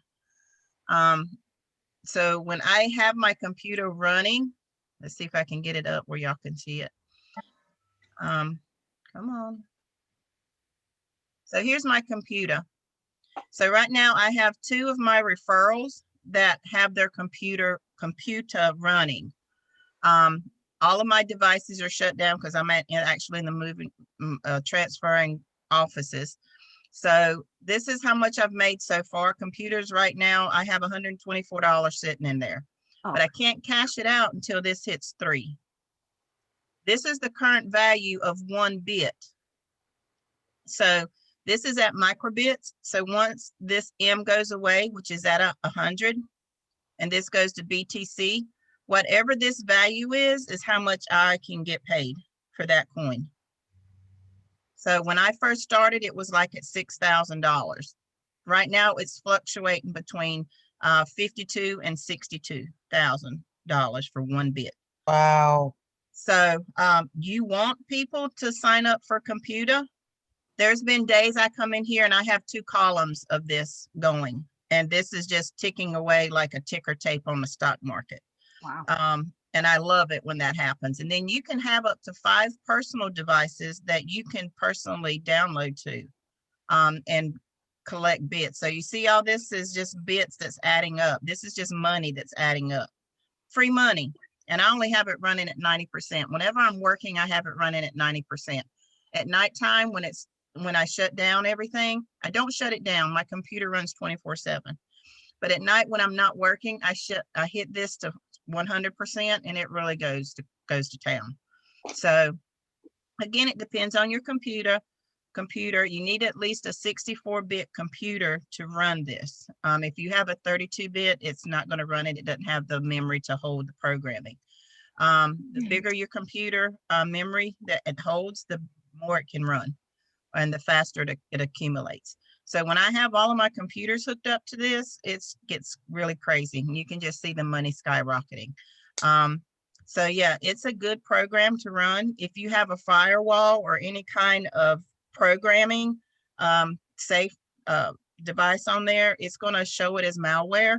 So when I have my computer running, let's see if I can get it up where y'all can see it. Come on. So here's my computer. So right now I have 2 of my referrals that have their computer running. All of my devices are shut down because I'm actually in the moving, transferring offices. So this is how much I've made so far. Computers right now, I have $124 sitting in there, but I can't cash it out until this hits 3. This is the current value of 1 bit. So this is at microbits. So once this M goes away, which is at 100, and this goes to BTC, whatever this value is how much I can get paid for that coin. So when I first started, it was like at $6,000. Right now it's fluctuating between $52,000 and $62,000 for 1 bit. Wow. So you want people to sign up for computer. There's been days I come in here and I have 2 columns of this going, and this is just ticking away like a ticker tape on the stock market. Wow. And I love it when that happens. And then you can have up to 5 personal devices that you can personally download to and collect bits. So you see all this is just bits that's adding up. This is just money that's adding up. Free money. And I only have it running at 90%. Whenever I'm working, I have it running at 90%. At nighttime, when I shut down everything, I don't shut it down. My computer runs 24/7. But at night when I'm not working, I hit this to 100% and it really goes to town. So again, it depends on your computer. You need at least a 64-bit computer to run this. If you have a 32-bit, it's not going to run it. It doesn't have the memory to hold the programming. The bigger your computer memory that it holds, the more it can run and the faster it accumulates. So when I have all of my computers hooked up to this, it gets really crazy. And you can just see the money skyrocketing. So yeah, it's a good program to run. If you have a firewall or any kind of programming safe device on there, it's going to show it as malware.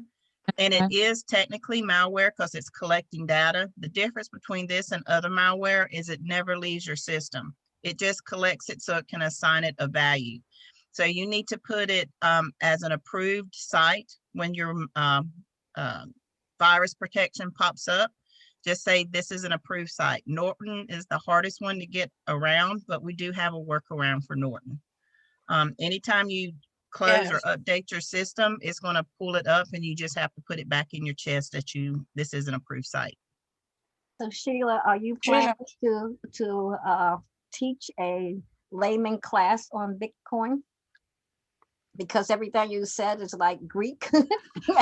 And it is technically malware because it's collecting data. The difference between this and other malware is it never leaves your system. It just collects it so it can assign it a value. So you need to put it as an approved site when your virus protection pops up. Just say this is an approved site. Norton is the hardest one to get around, but we do have a workaround for Norton. Anytime you close or update your system, it's going to pull it up and you just have to put it back in your chest that this is an approved site. So Sheila, are you planning to teach a layman class on Bitcoin? Because everything you said is like Greek and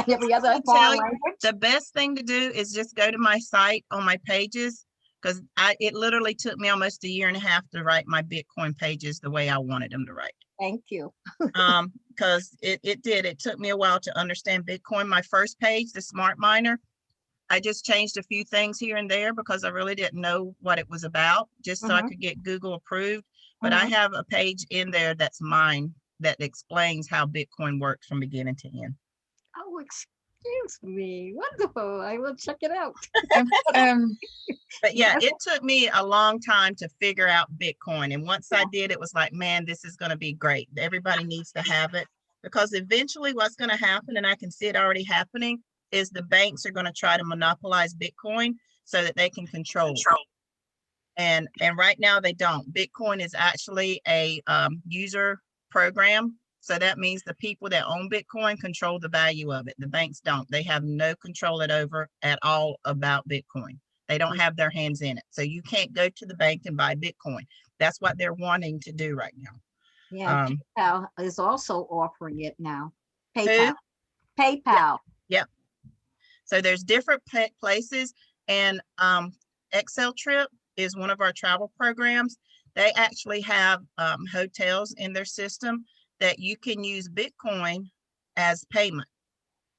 every other foreign language. The best thing to do is just go to my site on my pages, because it literally took me almost 1.5 years to write my Bitcoin pages the way I wanted them to write. Thank you. Because it took me a while to understand Bitcoin. My first page, the Smart Miner, I just changed a few things here and there because I really didn't know what it was about, just so I could get Google approved. But I have a page in there that's mine that explains how Bitcoin works from beginning to end. Oh, excuse me. Wonderful. I will check it out. But yeah, it took me a long time to figure out Bitcoin. And once I did, it was like, man, this is going to be great. Everybody needs to have it, because eventually what's going to happen, and I can see it already happening, is the banks are going to try to monopolize Bitcoin so that they can control it. And right now they don't. Bitcoin is actually a user program. So that means the people that own Bitcoin control the value of it. The banks don't. They have no control over at all about Bitcoin. They don't have their hands in it. So you can't go to the bank and buy Bitcoin. That's what they're wanting to do right now. Yeah, PayPal is also offering it now. PayPal. Yep. So there's different places, and Excel Trip is one of our travel programs. They actually have hotels in their system that you can use Bitcoin as payment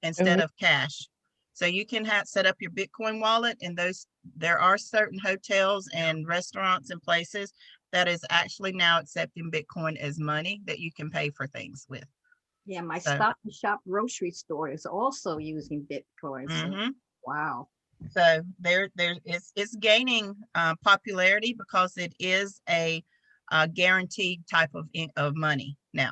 instead of cash. So you can set up your Bitcoin wallet, and there are certain hotels and restaurants and places that is actually now accepting Bitcoin as money that you can pay for things with. Yeah, my Stop and Shop grocery store is also using Bitcoin. So, wow. So it's gaining popularity because it is a guaranteed type of money now.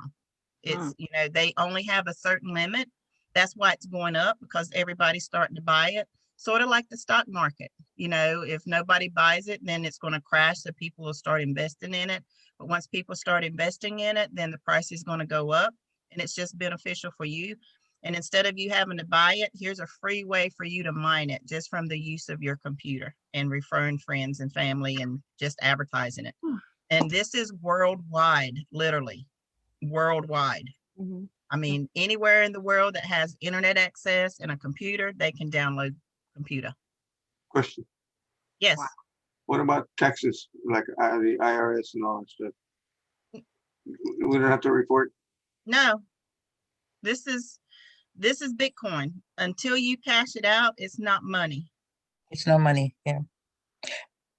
It's they only have a certain limit. That's why it's going up, because everybody's starting to buy it. sort of like the stock market. You know, if nobody buys it, then it's going to crash. So people will start investing in it. But once people start investing in it, then the price is going to go up, and it's just beneficial for you. And instead of you having to buy it, here's a free way for you to mine it just from the use of your computer and referring friends and family and just advertising it. And this is worldwide, literally worldwide. Mhm. I mean, anywhere in the world that has internet access and a computer, they can download computer. Question. Yes. What about taxes, like the IRS and all that stuff? We don't have to report? No. This is Bitcoin. Until you cash it out, it's not money. It's no money, yeah.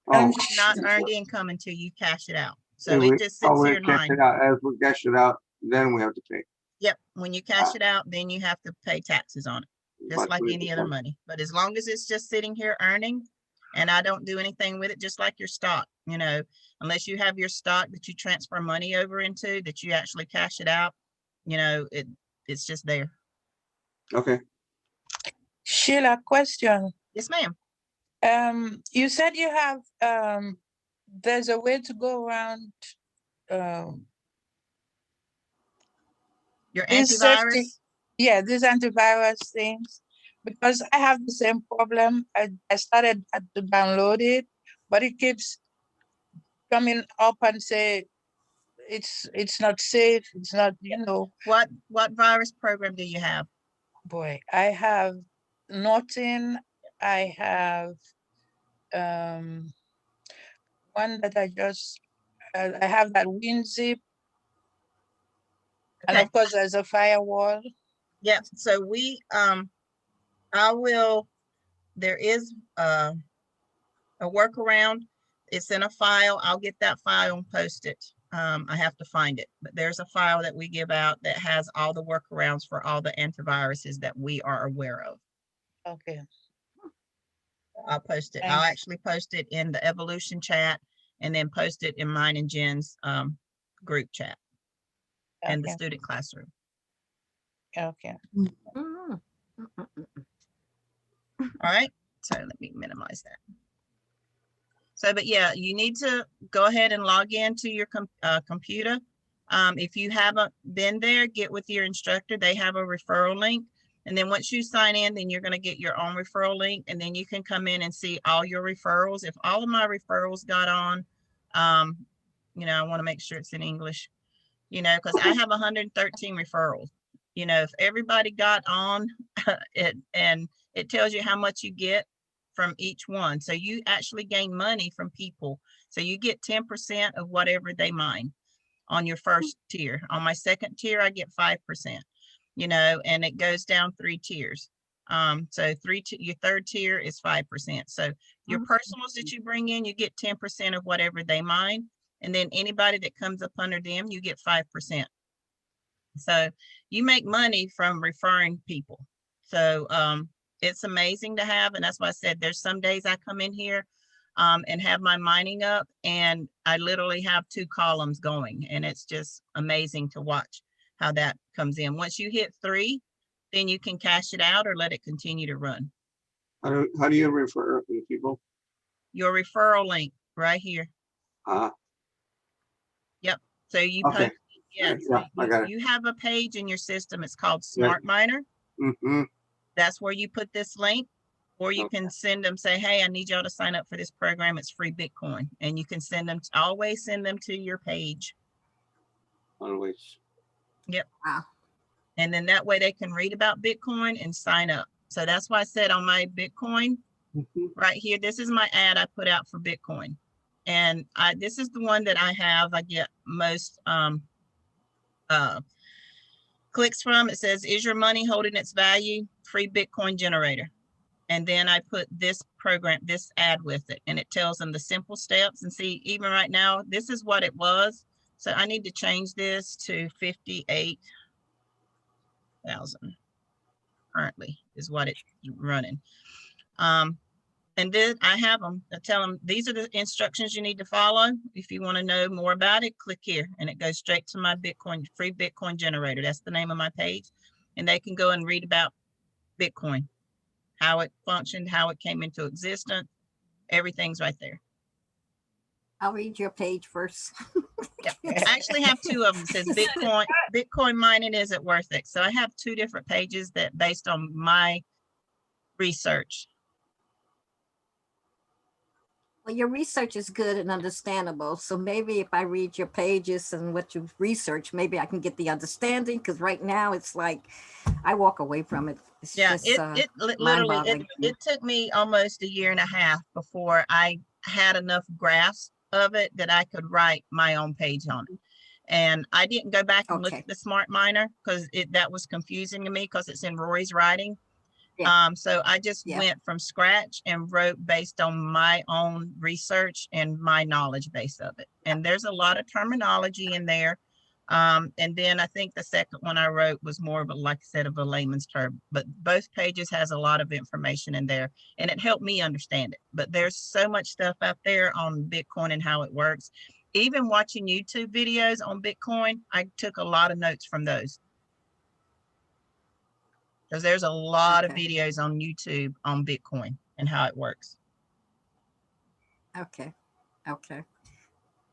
Oh, It's not earned income until you cash it out. So if we- it just sits we here in cash line. it out. As we cash it out, then we have to pay. Yep. When you cash it out, then you have to pay taxes on it, just But like we- any other money. But as long as it's just sitting here earning, and I don't do anything with it, just like your stock, you know, unless you have your stock that you transfer money over into, that you actually cash it out, you know, it's just there. Okay, Sheila, question. Yes, ma'am. You said you have, there's a way to go around, Your This safety- antivirus. yeah, these antivirus things, because I have the same problem. I started to download it, but it keeps coming up and say it's not safe. It's not, you know, What virus program do you have? boy, I have Norton. I have one that I have that WinZip, and Okay. of course there's a firewall. Yeah, so there is a workaround. It's in a file. I'll get that file and post it. I have to find it, but there's a file that we give out that has all the workarounds for all the antiviruses that we are aware of. Okay. I'll post it. Thank I'll you. actually post it in the evolution chat and then post it in mine and Jen's group chat and the Okay. student classroom. Okay. Mm. Mm, mm, mm. All right, so let me minimize that. So, but yeah, you need to go ahead and log into your computer. If you haven't been there, get with your instructor. They have a referral link. And then once you sign in, then you're going to get your own referral link. And then you can come in and see all your referrals. If all of my referrals got on, you know, I want to make sure it's in English, you know, because I have 113 referrals. You know, if everybody got on it, and it tells you how much you get from each one. So you actually gain money from people. So you get 10% of whatever they mine on your first tier. On my second tier, I get 5%, you know, and it goes down 3 tiers. So your third tier is 5%. So your personals that you bring in, you get 10% of whatever they mine. And then anybody that comes up under them, you get 5%. So you make money from referring people. So it's amazing to have. And that's why I said there's some days I come in here and have my mining up and I literally have 2 columns going, and it's just amazing to watch how that comes in. Once you hit 3, then you can cash it out or let it continue to run. how do you refer to people? Your referral link right here. Yep. So you Okay. post, yeah, Yeah, so I got it. you have a page in your system. It's called Smart Miner. Mm-hmm. That's where you put this link, or you can send them, say, hey, I need y'all to sign up for this program. It's free Bitcoin. And you can send them, always send them to your page. Always. Yep. Wow. And then that way they can read about Bitcoin and sign up. So that's why I said on my Bitcoin right here, this is my ad I put out for Bitcoin. And this is the one that I have. I get most clicks from. It says, is your money holding its value? Free Bitcoin generator. And then I put this program, this ad with it, and it tells them the simple steps. And see, even right now, this is what it was. So I need to change this to 58,000 currently is what it's running. And then I have them, I tell them, these are the instructions you need to follow. If you want to know more about it, click here and it goes straight to my Bitcoin, free Bitcoin generator. That's the name of my page. And they can go and read about Bitcoin. how it functioned, how it came into existence. Everything's right there. I'll read your page first. I actually have two of them. It says Bitcoin mining isn't worth it. So I have two different pages that based on my research. Well, your research is good and understandable. So maybe if I read your pages and what you've researched, maybe I can get the understanding. Because right now it's like I walk away from it. It's Yeah, just literally, mind-boggling. it took me almost a year and a half before I had enough grasp of it that I could write my own page on it. And I didn't go back and look Okay. at the Smart Miner because that was confusing to me because it's in Rory's writing. Yeah. So I just Yeah. went from scratch and wrote based on my own research and my knowledge base of it. And there's a lot of terminology in there. And then I think the second one I wrote was more of a, like I said, of a layman's term, but both pages has a lot of information in there and it helped me understand it. But there's so much stuff out there on Bitcoin and how it works. Even watching YouTube videos on Bitcoin, I took a lot of notes from those. Because there's a lot of Okay. videos on YouTube on Bitcoin and how it works. Okay. Okay.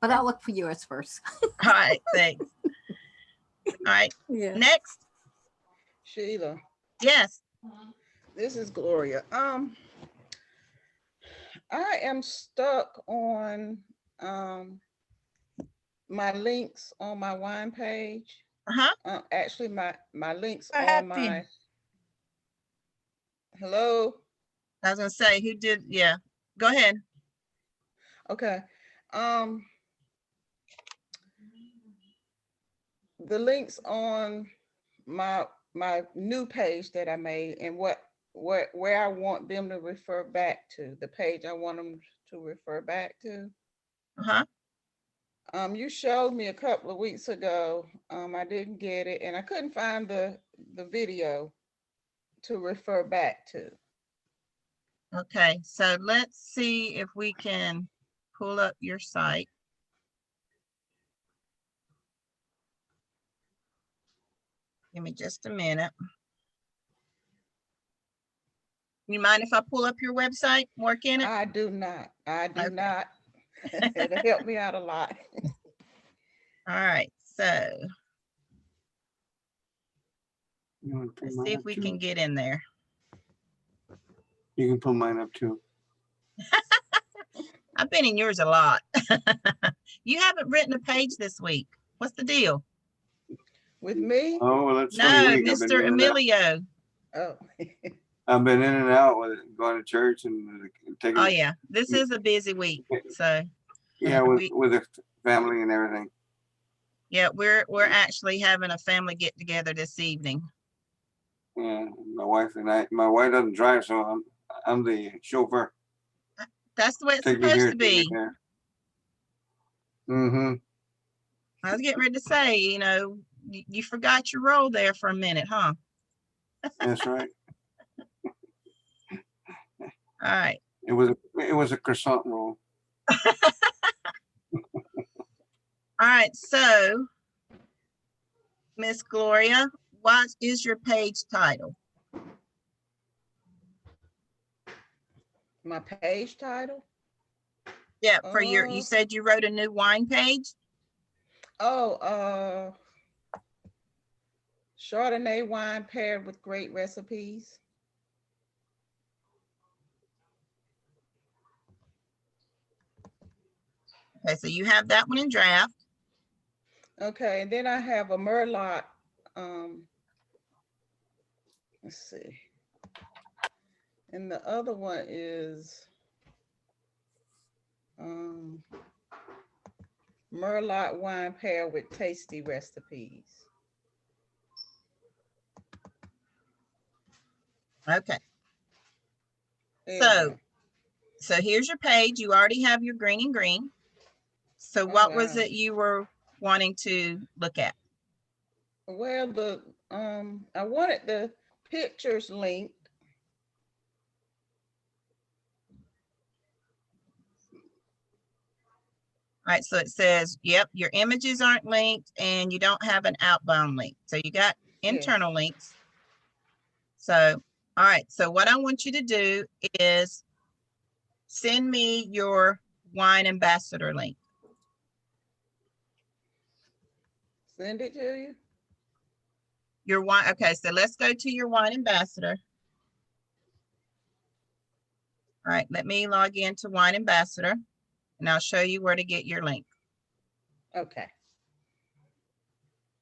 But I'll look for yours first. All right, thanks. All right, Yeah. next. Sheila, Yes. this is Gloria. I am stuck on my links on my wine page. Uh-huh. Actually, my links What on my. happened? Hello. I was gonna say who did, yeah. Go ahead. Okay. The links on my new page that I made and where I want them to refer back to, the page I want them to refer back to. Uh-huh. You showed me a couple of weeks ago. I didn't get it and I couldn't find the video to refer back to. Okay, so let's see if we can pull up your site. Give me just a minute. You mind if I pull up your website, work in it? I do not. Okay. It'll help me out a lot. All right, so You wanna pull let's mine see if up we too? can get in there. You can pull mine up too. I've been in yours a lot. You haven't written a page this week. What's the deal? With me? Oh, well, that's No, funny week. I've been Mr. in and out. Emilio. Oh. I've been in and out with it, going to church and taking. Oh yeah, this is a busy week. So Yeah, with the family and everything. yeah, we're actually having a family get together this evening. Yeah, my wife and I. My wife doesn't drive, so I'm the chauffeur. That's the way it's Take me supposed here, to take me be. there. Mm-hmm. I was getting ready to say, you know, you forgot your role there for a minute, huh? That's right. All right. It was a croissant roll. All right. So, Miss Gloria, what is your page title? My page title? Yeah, for your, you said you wrote a new wine page? Oh, Chardonnay wine paired with great recipes. Okay, so you have that one in draft. Okay, and then I have a Merlot. Let's see. And the other one is Merlot wine paired with tasty recipes. Okay. Yeah. So here's your page. You already have your green and green. So what was wow. it you were wanting to look at? Well, I wanted the pictures linked. All right, so it says, yep, your images aren't linked and you don't have an outbound link. So you got internal links. So All right, so what I want you to do is send me your wine ambassador link. Send it to you. Your wine, okay, so let's go to your wine ambassador. All right, let me log into Wine Ambassador and I'll show you where to get your link. Okay.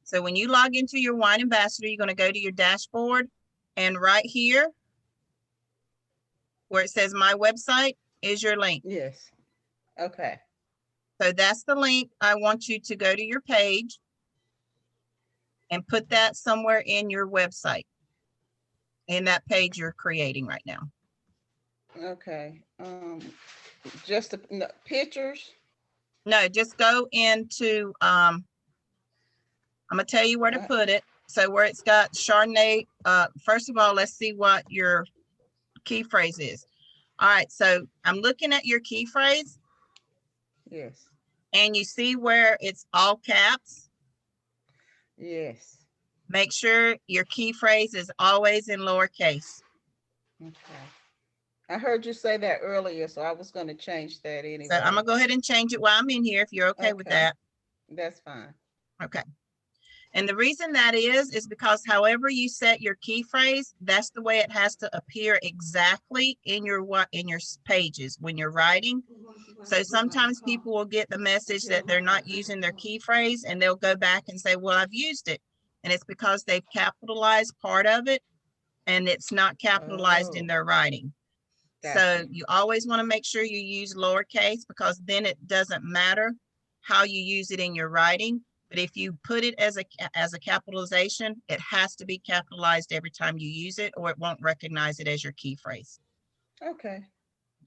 So when you log into your Wine Ambassador, you're going to go to your dashboard, and right here where it says my website is your link. Yes. Okay. So that's the link. I want you to go to your page and put that somewhere in your website, in that page you're creating right now. Okay. Just the no, pictures. No, just go into, I'm gonna tell you where to put it. So where it's got Chardonnay, first of all, let's see what your key phrase is. All right, so I'm looking at your key phrase. Yes. And you see where it's all caps. Yes. Make sure your key phrase is always in lowercase. Okay. I heard you say that earlier, so I was going to change that anyway. So I'm gonna go ahead and change it while I'm in here if you're okay with that. That's fine. Okay. And the reason that is because however you set your key phrase, that's the way it has to appear exactly in your pages when you're writing. So sometimes people will get the message that they're not using their key phrase and they'll go back and say, well, I've used it. And it's because they've capitalized part of it and it's not capitalized in their writing. So Gotcha. you always want to make sure you use lowercase because then it doesn't matter how you use it in your writing. But if you put it as a capitalization, it has to be capitalized every time you use it or it won't recognize it as your key phrase. Okay.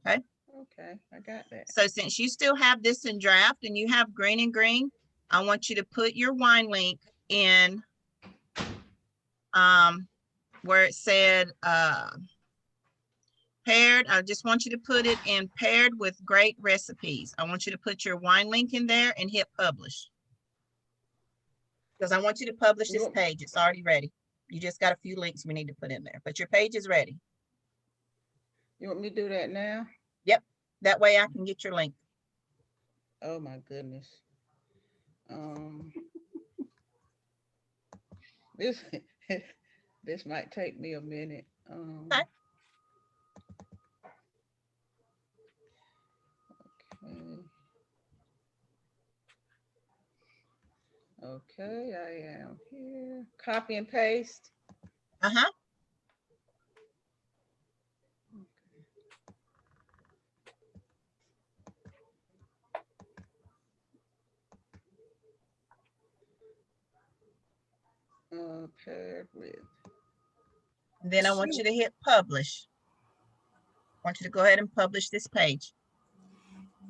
Okay. Okay, I got that. So since you still have this in draft and you have green and green, I want you to put your wine link in where it said paired. I just want you to put it in paired with great recipes. I want you to put your wine link in there and hit publish. Because I want you to publish this page. It's already ready. You just got a few links we need to put in there, but your page is ready. You want me to do that now? Yep. That way I can get your link. Oh my goodness. This this might take me a minute. Okay. Okay, I am here. Copy and paste. Uh-huh. Paired with. Then I want you to hit publish. I want you to go ahead and publish this page.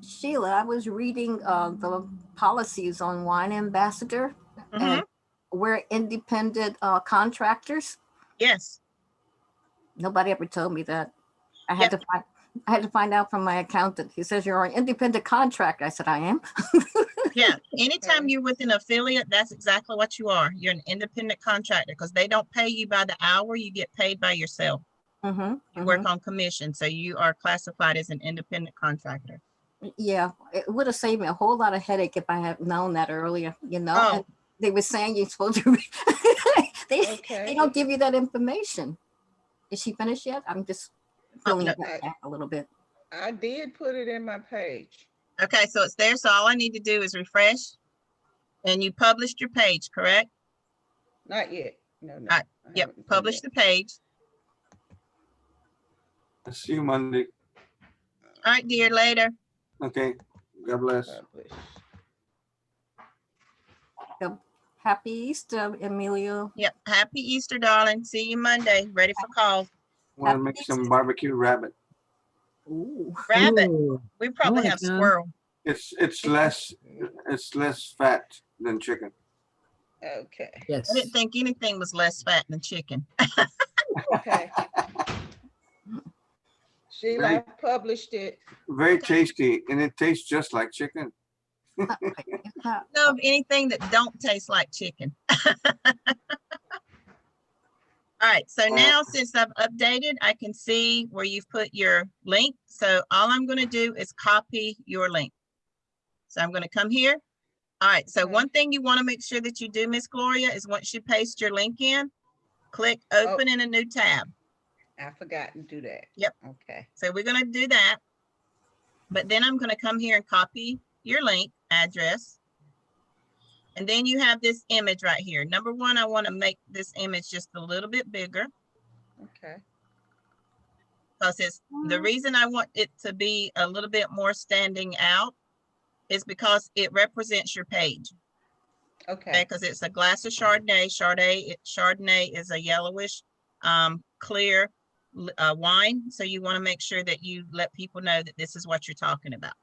Sheila, I was reading the policies on Wine Ambassador, and we're independent contractors. Yes. Nobody ever told me that. I had to find out from my accountant. He says you're an independent contractor. I said I am. Yeah. Anytime you're with an affiliate, that's exactly what you are. You're an independent contractor because they don't pay you by the hour. You get paid by yourself. You work on commission, so you are classified as an independent contractor. Yeah, it would have saved me a whole lot of headache if I had known that earlier, you know. Oh. And they were saying you're supposed to they don't give you that information. Is she finished yet? I'm just filling it back a little bit. I did put it in my page. Okay, so it's there. So all I need to do is refresh and you published your page, correct? Not yet. No. Right. Yep, publish the page. I'll see you Monday. All right, dear, later. Okay, God bless. Happy Easter, Emilio. Yep, happy Easter, darling. See you Monday. Ready for calls. Want to make some barbecue rabbit. Ooh. Rabbit. Ooh, We probably like have that. squirrel. It's less fat than chicken. Okay. Yes. I didn't think anything was less fat than chicken. Okay. Sheila, I published it. Very tasty, and it tastes just like chicken. Know of anything that don't taste like chicken. All All right, so now since I've updated, I can see where you've put your link. So all I'm gonna do is copy your link. So I'm gonna come here. All right, so Okay. one thing you wanna make sure that you do, Miss Gloria, is once you paste your link in, click open in a new tab. I forgot to do that. Yep. Okay. So we're gonna do that. But then I'm gonna come here and copy your link address. And then you have this image right here. Number one, I wanna make this image just a little bit bigger. Okay. Because it's the reason I want it to be a little bit more standing out is because it represents your page. Okay. Because it's a glass of Chardonnay. Chardonnay is a yellowish, clear wine. So you want to make sure that you let people know that this is what you're talking about.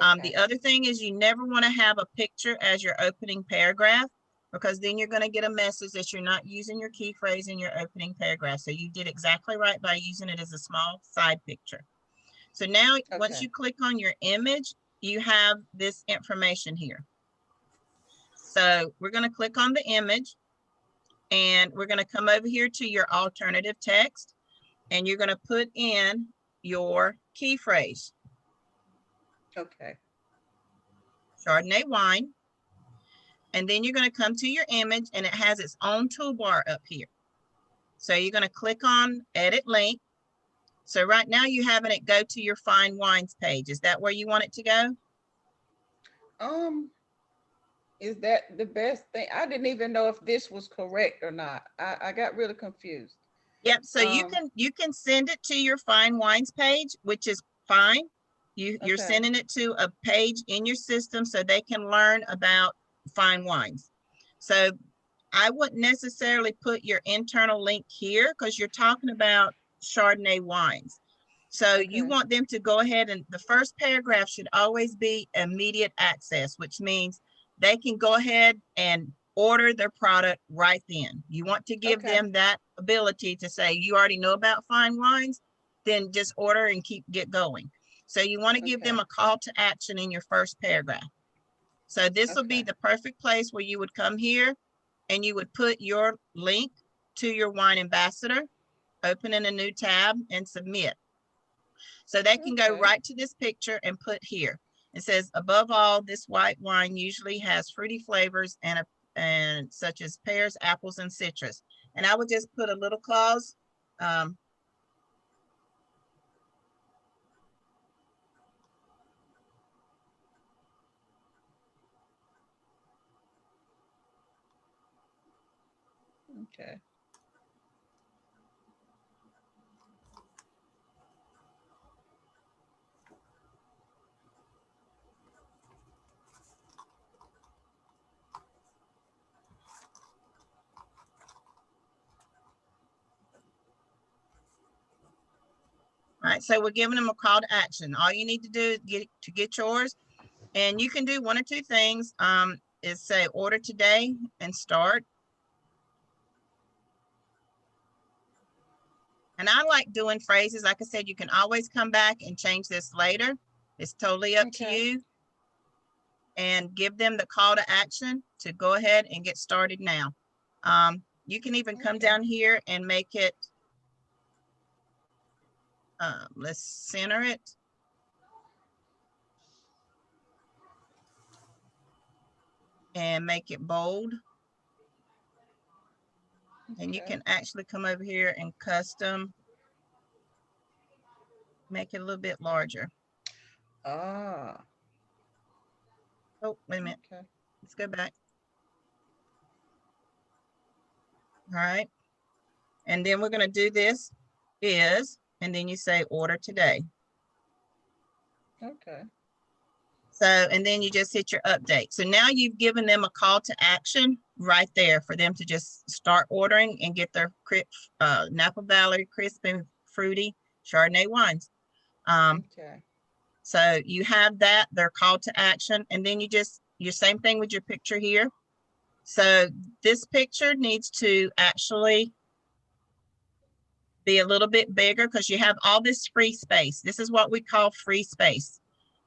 Okay. The other thing is you never want to have a picture as your opening paragraph, because then you're going to get a message that you're not using your key phrase in your opening paragraph. So you did exactly right by using it as a small side picture. So now once Okay. you click on your image, you have this information here. So we're going to click on the image and we're going to come over here to your alternative text and you're going to put in your key phrase. Okay. Chardonnay wine. And then you're going to come to your image and it has its own toolbar up here. So you're going to click on edit link. So right now you having it go to your Find Wines page. Is that where you want it to go? Is that the best thing? I didn't even know if this was correct or not. I got really confused. Yep. So you can send it to your Find Wines page, which is fine. You're Okay. sending it to a page in your system so they can learn about Find Wines. So I wouldn't necessarily put your internal link here because you're talking about Chardonnay wines. So you Okay. want them to go ahead and the first paragraph should always be immediate access, which means they can go ahead and order their product right then. You want to give Okay. them that ability to say, you already know about Fine Wines, then just order and get going. So you want to give Okay. them a call to action in your first paragraph. So this will be Okay. the perfect place where you would come here and you would put your link to your wine ambassador, open in a new tab and submit. So they can go Okay. right to this picture and put here. It says, above all, this white wine usually has fruity flavors and such as pears, apples, and citrus. And I would just put a little clause. Okay. All right, so we're giving them a call to action. All you need to do is get yours, and you can do one or two things. Is say order today and start. And I like doing phrases. Like I said, you can always come back and change this later. It's totally up to Okay. you. And give them the call to action to go ahead and get started now. You can even come Okay. down here and make it, let's center it. And make it bold. And you Okay. can actually come over here and custom, make it a little bit larger. Ah. Oh, wait a minute. Okay. Let's go back. All right. And then we're going to do this and then you say order today. Okay. So, and then you just hit your update. So now you've given them a call to action right there for them to just start ordering and get their Napa Valley crisp and fruity Chardonnay wines. Okay. So you have that, their call to action, and then your same thing with your picture here. So this picture needs to actually be a little bit bigger because you have all this free space. This is what we call free space.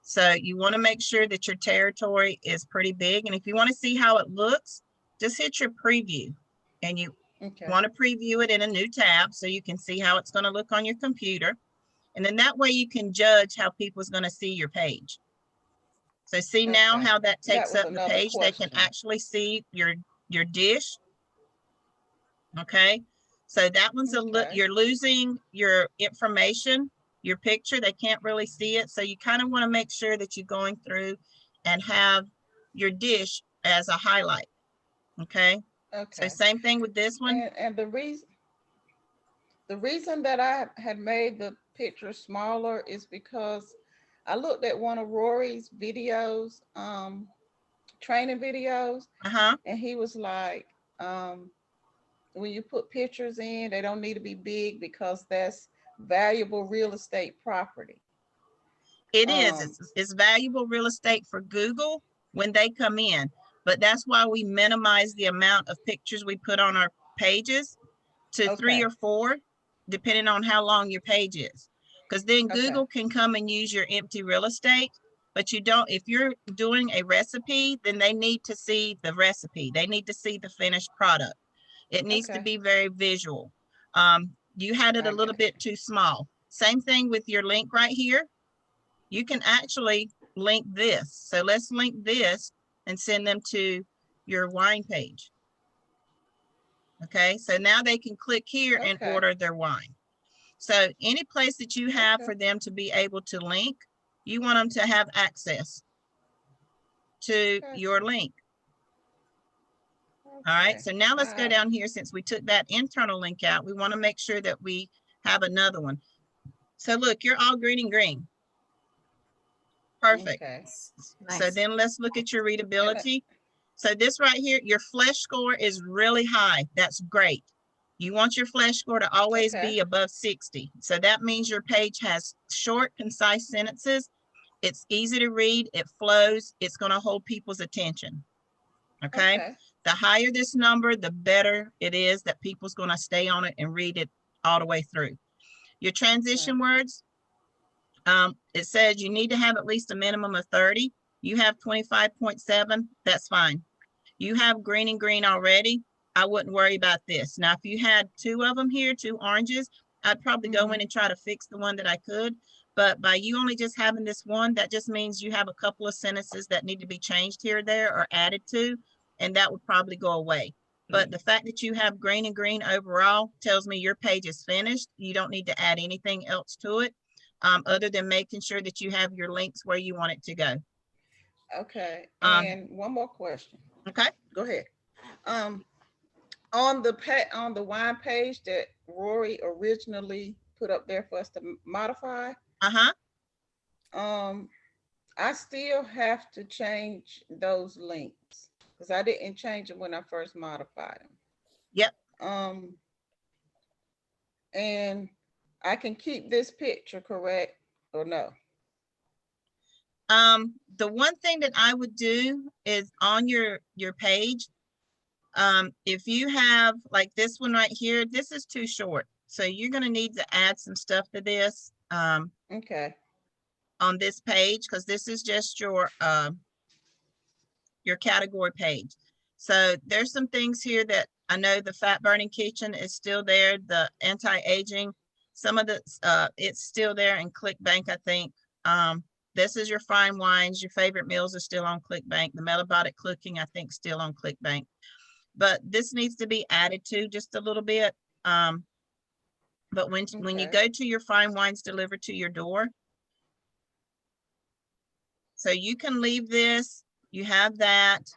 So you want to make sure that your territory is pretty big. And if you want to see how it looks, just hit your preview and you Okay. Want to preview it in a new tab so you can see how it's going to look on your computer. And then that way you can judge how people's going to see your page. So see now Okay. how that takes was up the another page. They can question. actually see your dish. Okay. So that one's Okay. you're losing your information, your picture. They can't really see it. So you kind of want to make sure that you're going through and have your dish as a highlight. Okay. So Okay. same thing with this one. And the reason that I had made the picture smaller is because I looked at one of Rory's videos, training videos, Uh-huh. and he was like, when you put pictures in, they don't need to be big because that's valuable real estate property. It is. It's valuable real estate for Google when they come in, but that's why we minimize the amount of pictures we put on our pages to 3 or 4, depending on how long your page is. Because then Google can come and use your empty real estate, but you don't, if you're doing a recipe, then they need to see the recipe. They need to see the finished product. It needs to be very visual. You had it a little bit too small. Same thing with your link right here. You can actually link this. So let's link this and send them to your wine page. Okay, so now they can click here and order their wine. So any place that you have for them to be able to link, you want them to have access to your link. All right, so now let's go down here. Since we took that internal link out, we want to make sure that we have another one. So look, you're all green and green. Perfect. So then let's look at your readability. So this right here, your flesh score is really high. That's great. You want your flesh score to always be above 60. So that means your page has short, concise sentences. It's easy to read. It flows. It's going to hold people's attention. Okay. The higher this number, the better it is that people's going to stay on it and read it all the way through. Your transition words, it says you need to have at least a minimum of 30. You have 25.7, that's fine. You have green and green already. I wouldn't worry about this. Now, if you had 2 of them here, 2 oranges, I'd probably go in and try to fix the one that I could. But by you only just having this one, that just means you have a couple of sentences that need to be changed here or there or added to, and that would probably go away. But the fact that you have green and green overall tells me your page is finished. You don't need to add anything else to it, other than making sure that you have your links where you want it to go. Okay, and one more question. Okay. Go ahead. On the wine page that Rory originally put up there for us to modify, I still have to change those links because I didn't change them when I first modified them. Yep. And I can keep this picture, correct, or no? The one thing that I would do is on your page, if you have like this one right here, this is too short. So you're going to need to add some stuff to this. On this page, because this is just your category page. So there's some things here that I know the fat burning kitchen is still there. The anti-aging, some of the, it's still there in ClickBank, I think. This is your fine wines. Your favorite meals are still on ClickBank. The metabolic cooking, I think, still on ClickBank. But this needs to be added to just a little bit. But when you go to your fine wines delivered to your door, so you can leave this, you have that.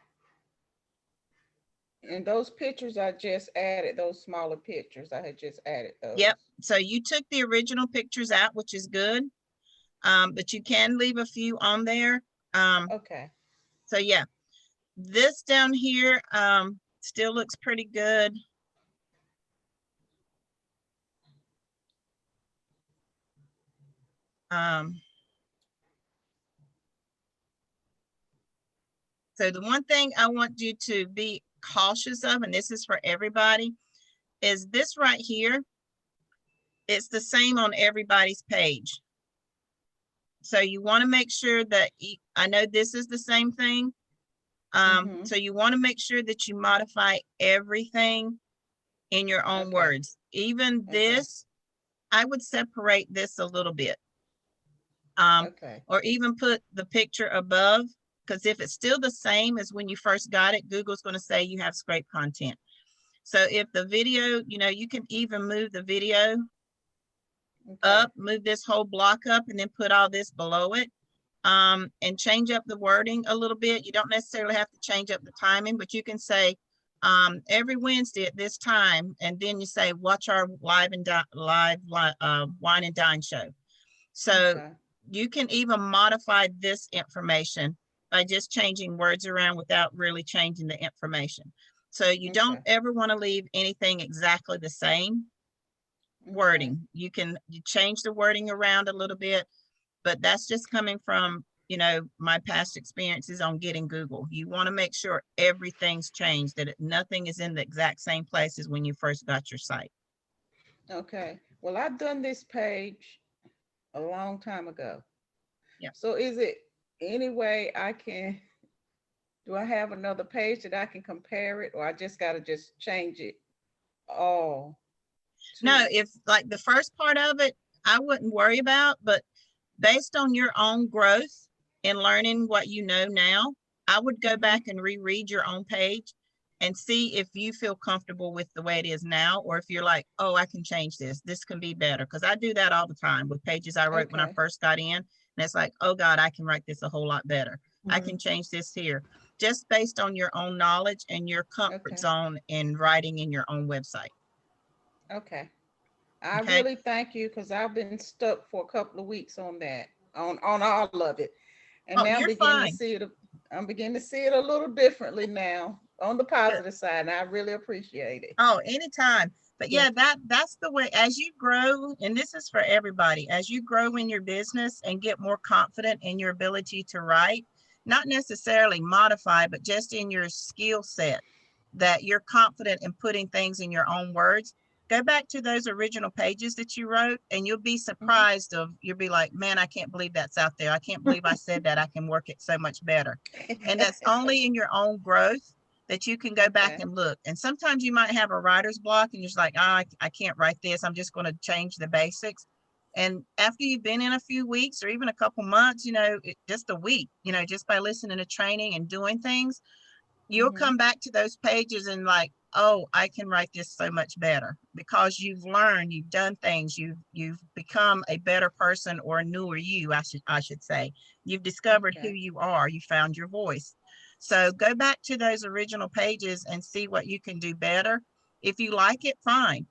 And those pictures I just added, those smaller pictures, I had just added those. Yep, so you took the original pictures out, which is good. But you can leave a few on there. So yeah, this down here still looks pretty good. So the one thing I want you to be cautious of, and this is for everybody, is this right here. It's the same on everybody's page. So you want to make sure that, I know this is the same thing. So you want to make sure that you modify everything in your own Okay. words. Even Okay. this, I would separate this a little bit. Okay. Or even put the picture above, because if it's still the same as when you first got it, Google's going to say you have scraped content. So if the video, you know, you can even move the video Okay. up, move this whole block up, and then put all this below it. And change up the wording a little bit. You don't necessarily have to change up the timing, but you can say every Wednesday at this time, and then you say watch our live wine and dine show. So Okay. you can even modify this information by just changing words around without really changing the information. So you don't Okay. ever want to leave anything exactly the same wording. You change the wording around a little bit, but that's just coming from, you know, my past experiences on getting Google. You want to make sure everything's changed, that nothing is in the exact same place as when you first got your site. Okay. Well, I've done this page a long time ago. Yeah. So is it any way do I have another page that I can compare it, or I just got to just change it all? No, if like the first part of it, I wouldn't worry about, but based on your own growth and learning what you know now, I would go back and reread your own page and see if you feel comfortable with the way it is now, or if you're like, oh, I can change this. This can be better. Because I do that all the time with pages I wrote when I Okay. first got in. And it's like, oh God, I can write this a whole lot better. I can change this here. Just based on your own knowledge and your comfort Okay. zone in writing in your own website. Okay. I Okay. really thank you, because I've been stuck for a couple of weeks on that, on all of it. And Oh, now I'm you're beginning to fine. see it. I'm beginning to see it a little differently now, on the positive side, and I really appreciate it. Oh, anytime. But yeah, that's the way, as you grow, and this is for everybody, as you grow in your business and get more confident in your ability to write, not necessarily modify, but just in your skill set, that you're confident in putting things in your own words. Go back to those original pages that you wrote, and you'll be surprised you'll be like, man, I can't believe that's out there. I can't believe I said that. I can work it so much better. And that's only in your own growth that you can go back Okay. and look. And sometimes you might have a writer's block and you're just like, oh, I can't write this. I'm just going to change the basics. And after you've been in a few weeks or even a couple months, you know, just a week, you know, just by listening to training and doing things, you'll come back to those pages and like, oh, I can write this so much better, because you've learned, you've done things, you've become a better person, or a newer you, I should say. You've discovered who Okay. you are. You found your voice. So go back to those original pages and see what you can do better. If you like it, fine.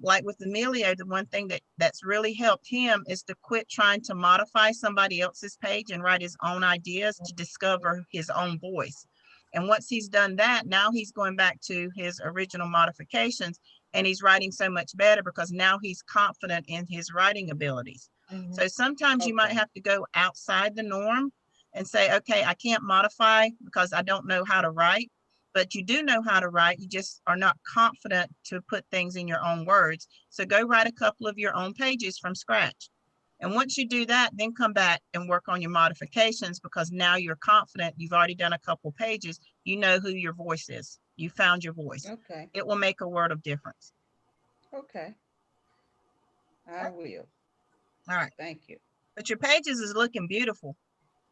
Like with Emilio, the one thing that's really helped him is to quit trying to modify somebody else's page and write his own ideas, to discover his own voice. And once he's done that, now he's going back to his original modifications, and he's writing so much better because now he's confident in his writing abilities. So sometimes you might Okay. have to go outside the norm and say, okay, I can't modify because I don't know how to write, but you do know how to write. You just are not confident to put things in your own words. So go write a couple of your own pages from scratch. And once you do that, then come back and work on your modifications, because now you're confident. You've already done a couple pages. You know who your voice is. You found your voice. Okay. It will make a world of difference. Okay. I will. All right. Thank you. But your pages is looking beautiful.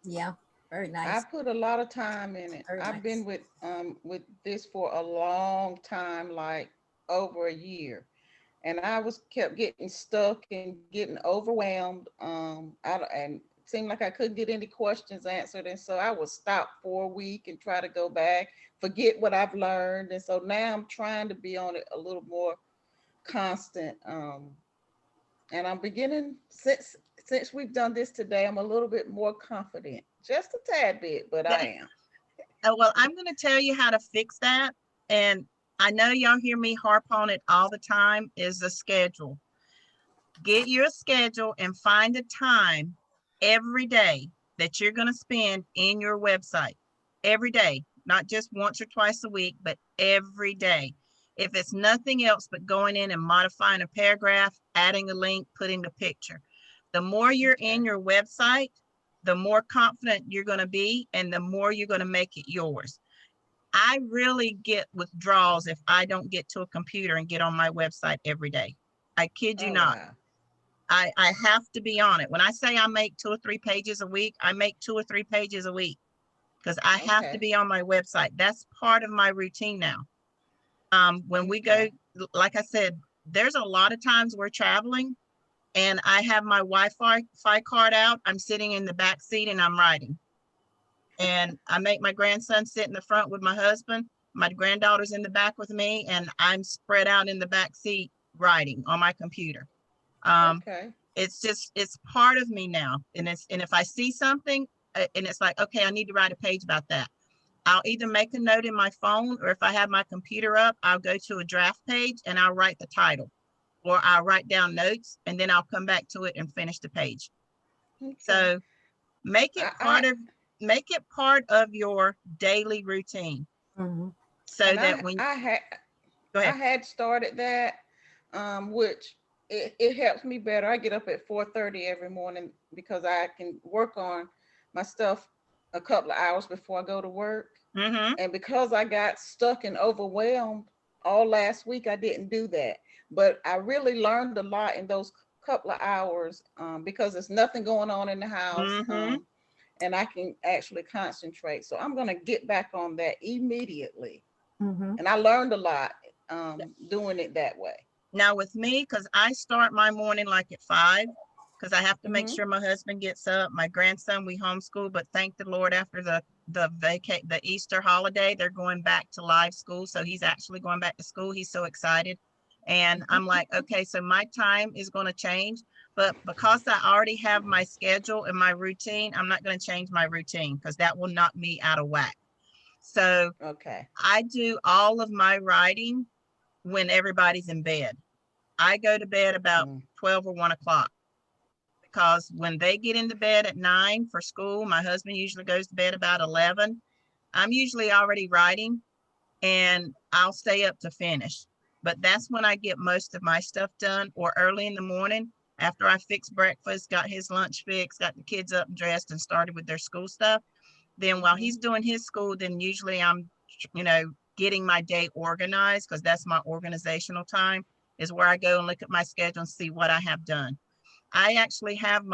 Yeah, very I nice. put a lot of time in it. Very I've been with this for a long time, like over a year. And I kept getting stuck and getting overwhelmed. And it seemed like I couldn't get any questions answered. And so I would stop for a week and try to go back, forget what I've learned. And so now I'm trying to be on it a little more constant. And I'm beginning, since we've done this today, I'm a little bit more confident, just a tad bit, but I am. Oh, well, I'm going to tell you how to fix that. And I know y'all hear me harp on it all the time, is a schedule. Get your schedule and find a time every day that you're going to spend in your website. Every day, not just once or twice a week, but every day. If it's nothing else but going in and modifying a paragraph, adding a link, putting the picture. The more you're in your website, the more confident you're going to be, and the more you're going to make it yours. I really get withdrawals if I don't get to a computer and get on my website every day. I kid you Oh, not. wow. I have to be on it. When I say I make 2 or 3 pages a week, I make 2 or 3 pages a week because I have to Okay. be on my website. That's part of my routine now. When we go, Okay. like I said, there's a lot of times we're traveling and I have my Wi-Fi card out. I'm sitting in the back seat and I'm writing. And I make my grandson sit in the front with my husband. My granddaughter's in the back with me, and I'm spread out in the back seat writing on my computer. Okay. It's part of me now. And if I see something and it's like, okay, I need to write a page about that. I'll either make a note in my phone, or if I have my computer up, I'll go to a draft page and I'll write the title, or I'll write down notes and then I'll come back to it and finish the page. Okay. So make it make it part of your daily routine. Mhm. So And that when go I ahead. had started that, which it helps me better. I get up at 4:30 every morning because I can work on my stuff a couple of hours before I go to work. Mm-hmm. And because I got stuck and overwhelmed all last week, I didn't do that. But I really learned a lot in those couple of hours, because there's nothing going on in the house. Mm-hmm. And I can actually concentrate. So I'm going to get back on that immediately. Mhm. And I learned a lot doing it that way. Now with me, because I start my morning like at 5, because I have to make Mhm. sure my husband gets up. My grandson, we homeschool, but thank the Lord, after the Easter holiday, they're going back to live school. So he's actually going back to school. He's so excited. And I'm like, okay, so my time is going to change. But because I already have my schedule and my routine, I'm not going to change my routine because that will knock me out of whack. So Okay. I do all of my writing when everybody's in bed. I go to bed about 12 or 1 o'clock, because when they get into bed at 9 for school, my husband usually goes to bed about 11. I'm usually already writing and I'll stay up to finish. But that's when I get most of my stuff done, or early in the morning after I fix breakfast, got his lunch fixed, got the kids up and dressed and started with their school stuff. Then while he's doing his school, then usually I'm, getting my day organized, because that's my organizational time, is where I go and look at my schedule and see what I have done. I actually have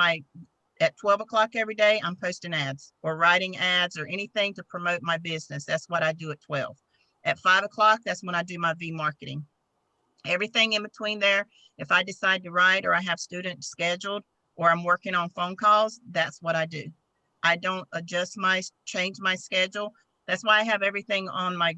at 12 o'clock every day, I'm posting ads or writing ads or anything to promote my business. That's what I do at 12. At 5 o'clock, that's when I do my V marketing. Everything in between there, if I decide to write or I have students scheduled or I'm working on phone calls, that's what I do. I don't change my schedule. That's why I have everything on my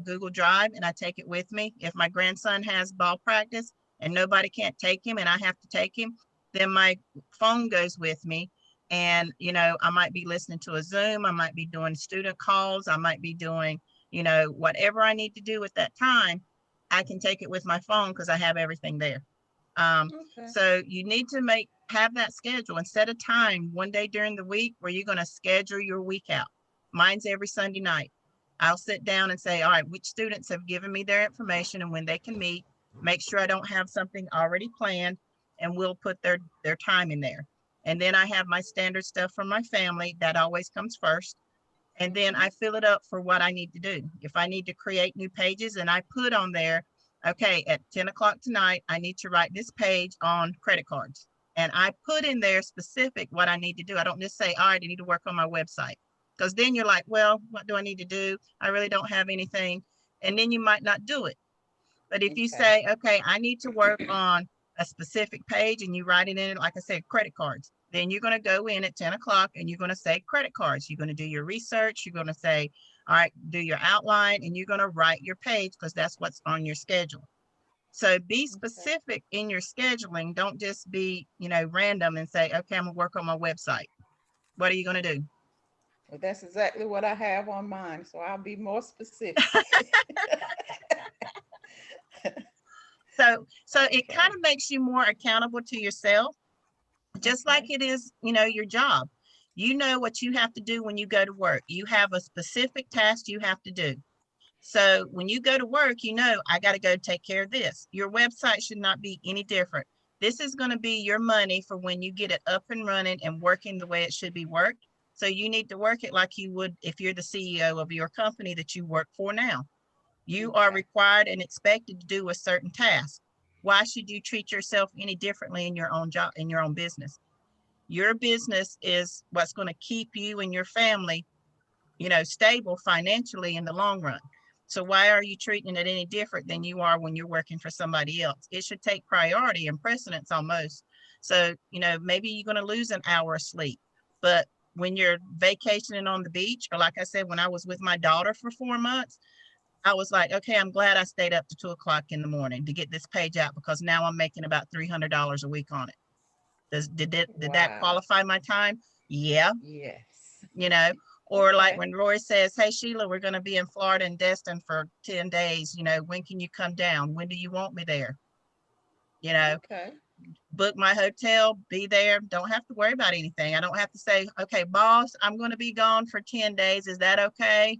Google Drive and I take it with me. If my grandson has ball practice and nobody can't take him and I have to take him, then my phone goes with me. And, I might be listening to a Zoom. I might be doing student calls. I might be doing, whatever I need to do at that time. I can take it with my phone because I have everything there. Okay. So you need to have that schedule and set a time one day during the week where you're going to schedule your week out. Mine's every Sunday night. I'll sit down and say, all right, which students have given me their information and when they can meet, make sure I don't have something already planned, and we'll put their time in there. And then I have my standard stuff from my family that always comes first. And then I fill it up for what I need to do. If I need to create new pages, and I put on there, okay, at 10 o'clock tonight, I need to write this page on credit cards. And I put in there specific what I need to do. I don't just say, all right, I need to work on my website. Because then you're like, well, what do I need to do? I really don't have anything. And then you might not do it. But if you say, okay, I need to work on a specific page, and you write it in, like I said, credit cards, then you're going to go in at 10 o'clock and you're going to say credit cards. You're going to do your research. You're going to say, all right, do your outline, and you're going to write your page because that's what's on your schedule. So be specific in your scheduling. Don't just be, random and say, okay, I'm going to work on my website. What are you going to do? Well, that's exactly what I have on mine. So I'll be more specific. So it kind of makes you more accountable to yourself, just like it is, your job. You know what you have to do when you go to work. You have a specific task you have to do. So when you go to work, I got to go take care of this. Your website should not be any different. This is going to be your money for when you get it up and running and working the way it should be worked. So you need to work it like you would if you're the CEO of your company that you work for now. You are Okay. required and expected to do a certain task. Why should you treat yourself any differently in your own job, in your own business? Your business is what's going to keep you and your family, stable financially in the long run. So why are you treating it any different than you are when you're working for somebody else? It should take priority and precedence almost. So, maybe you're going to lose an hour of sleep, but when you're vacationing on the beach, or like I said, when I was with my daughter for 4 months, I was like, okay, I'm glad I stayed up to 2 o'clock in the morning to get this page out, because now I'm making about $300 a week on it. Did that Wow. qualify my time? Yeah. Yes. Or like Okay. when Roy says, hey, Sheila, we're going to be in Florida and Destin for 10 days. When can you come down? When do you want me there? Okay. Book my hotel, be there. Don't have to worry about anything. I don't have to say, okay, boss, I'm going to be gone for 10 days. Is that okay?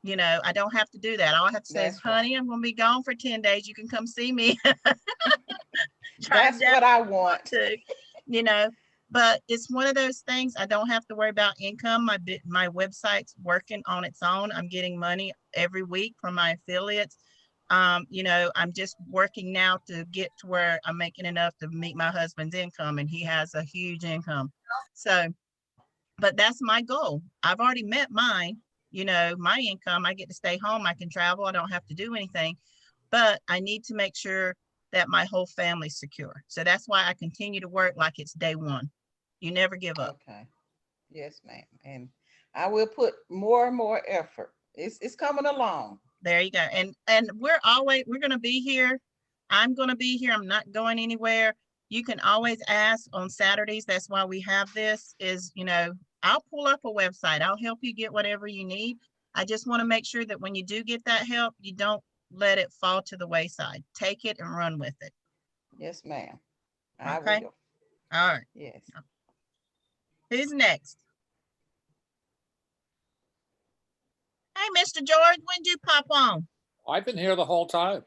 I don't have to do that. All I have to say is, That's right. honey, I'm going to be gone for 10 days. You can come see me. That's what I want. To, but it's one of those things. I don't have to worry about income. My website's working on its own. I'm getting money every week from my affiliates. I'm just working now to get to where I'm making enough to meet my husband's income, and he has a huge income. So, but that's my goal. I've already met mine, my income. I get to stay home. I can travel. I don't have to do anything, but I need to make sure that my whole family's secure. So that's why I continue to work like it's day one. You never give up. Okay. Yes, ma'am. And I will put more and more effort. It's coming along. There you go. And we're going to be here. I'm going to be here. I'm not going anywhere. You can always ask on Saturdays. That's why we have this I'll pull up a website. I'll help you get whatever you need. I just want to make sure that when you do get that help, you don't let it fall to the wayside. Take it and run with it. Yes, ma'am. I Okay. will. All right. Yes. Who's next? Hey, Mr. George, when'd you pop on? I've been here the whole time.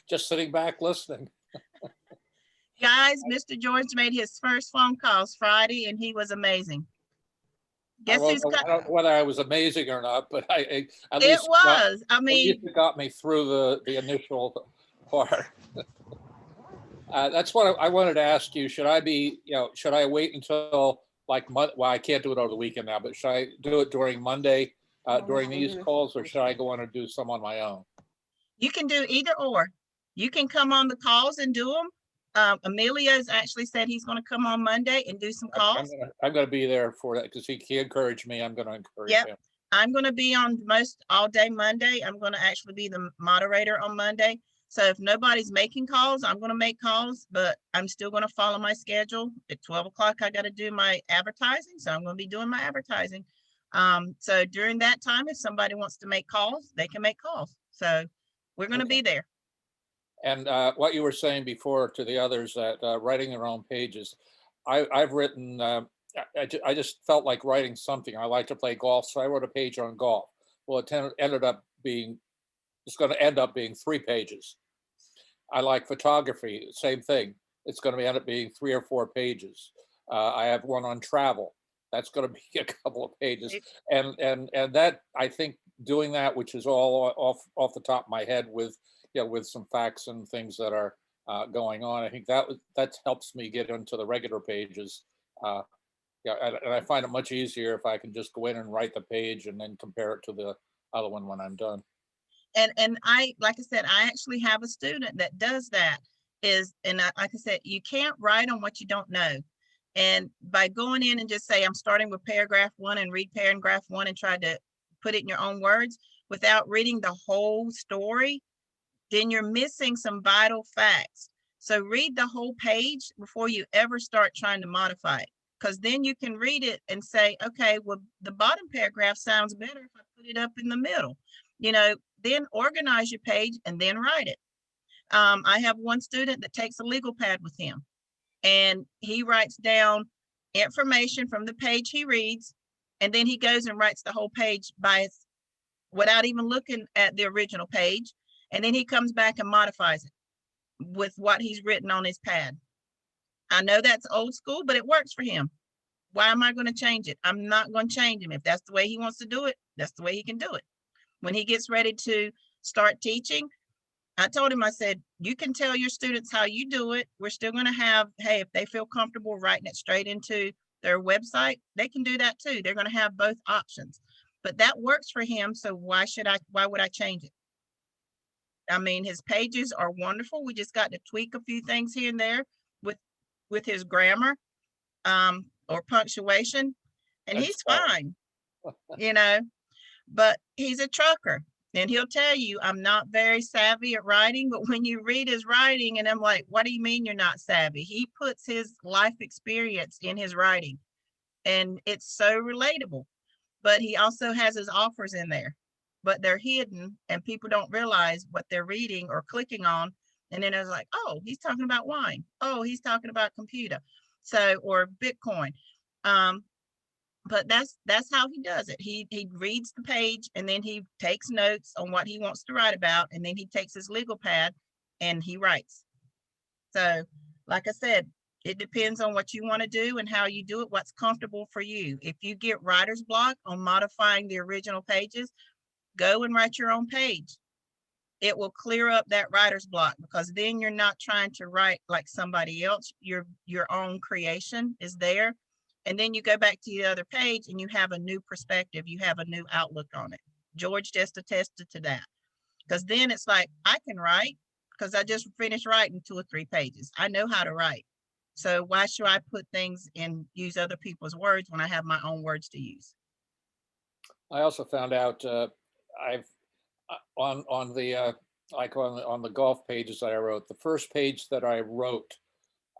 Just sitting back listening. Guys, Mr. George made his first phone calls Friday, and he was amazing. Guess who's I don't know whether I was amazing or not, but at it least was. I mean, it got me through the initial part. That's what I wanted to ask you. Should I wait until well, I can't do it over the weekend now, but should I do it during Monday during these calls, or should I go on and do some on my own? You can do either or. You can come on the calls and do them. Emilio's actually said he's going to come on Monday and do some calls. I'm going to be there for that because he encouraged me. I'm going to encourage him. I'm going to be on most all day Monday. I'm going to actually be the moderator on Monday. So if nobody's making calls, I'm going to make calls, but I'm still going to follow my schedule. At 12 o'clock, I got to do my advertising. So I'm going to be doing my advertising. So during that time, if somebody wants to make calls, they can make calls. So we're going to be there. And what you were saying before to the others that writing their own pages, I've written, I just felt like writing something. I like to play golf, so I wrote a page on golf. Well, it's going to end up being 3 pages. I like photography, same thing. It's going to end up being 3 or 4 pages. I have one on travel. That's going to be a couple of pages. And that, I think doing that, which is all off the top of my head with some facts and things that are going on. I think that helps me get into the regular pages. And I find it much easier if I can just go in and write the page and then compare it to the other one when I'm done. And like I said, I actually have a student that does that. Like I said, you can't write on what you don't know. And by going in and just say, I'm starting with paragraph 1 and read paragraph 1 and try to put it in your own words without reading the whole story, then you're missing some vital facts. So read the whole page before you ever start trying to modify it, because then you can read it and say, okay, well, the bottom paragraph sounds better if I put it up in the middle. Then organize your page and then write it. I have one student that takes a legal pad with him, and he writes down information from the page he reads, and then he goes and writes the whole page without even looking at the original page. And then he comes back and modifies it with what he's written on his pad. I know that's old school, but it works for him. Why am I going to change it? I'm not going to change him. If that's the way he wants to do it, that's the way he can do it. When he gets ready to start teaching, I told him, I said, you can tell your students how you do it. We're still going to have, hey, if they feel comfortable writing it straight into their website, they can do that too. They're going to have both options, but that works for him. So why would I change it? I mean, his pages are wonderful. We just got to tweak a few things here and there with his grammar or punctuation, and That's he's fine. fine, but he's a trucker. And he'll tell you, I'm not very savvy at writing, but when you read his writing, and I'm like, what do you mean you're not savvy? He puts his life experience in his writing, and it's so relatable. But he also has his offers in there, but they're hidden, and people don't realize what they're reading or clicking on. And then it's like, oh, he's talking about wine. Oh, he's talking about computer. So, or Bitcoin. But that's how he does it. He reads the page, and then he takes notes on what he wants to write about, and then he takes his legal pad and he writes. So like I said, it depends on what you want to do and how you do it, what's comfortable for you. If you get writer's block on modifying the original pages, go and write your own page. It will clear up that writer's block, because then you're not trying to write like somebody else. Your own creation is there. And then you go back to the other page and you have a new perspective. You have a new outlook on it. George just attested to that, because then it's like, I can write because I just finished writing 2 or 3 pages. I know how to write. So why should I put things and use other people's words when I have my own words to use? I also found out I've on the like on the golf pages that I wrote, the first page that I wrote,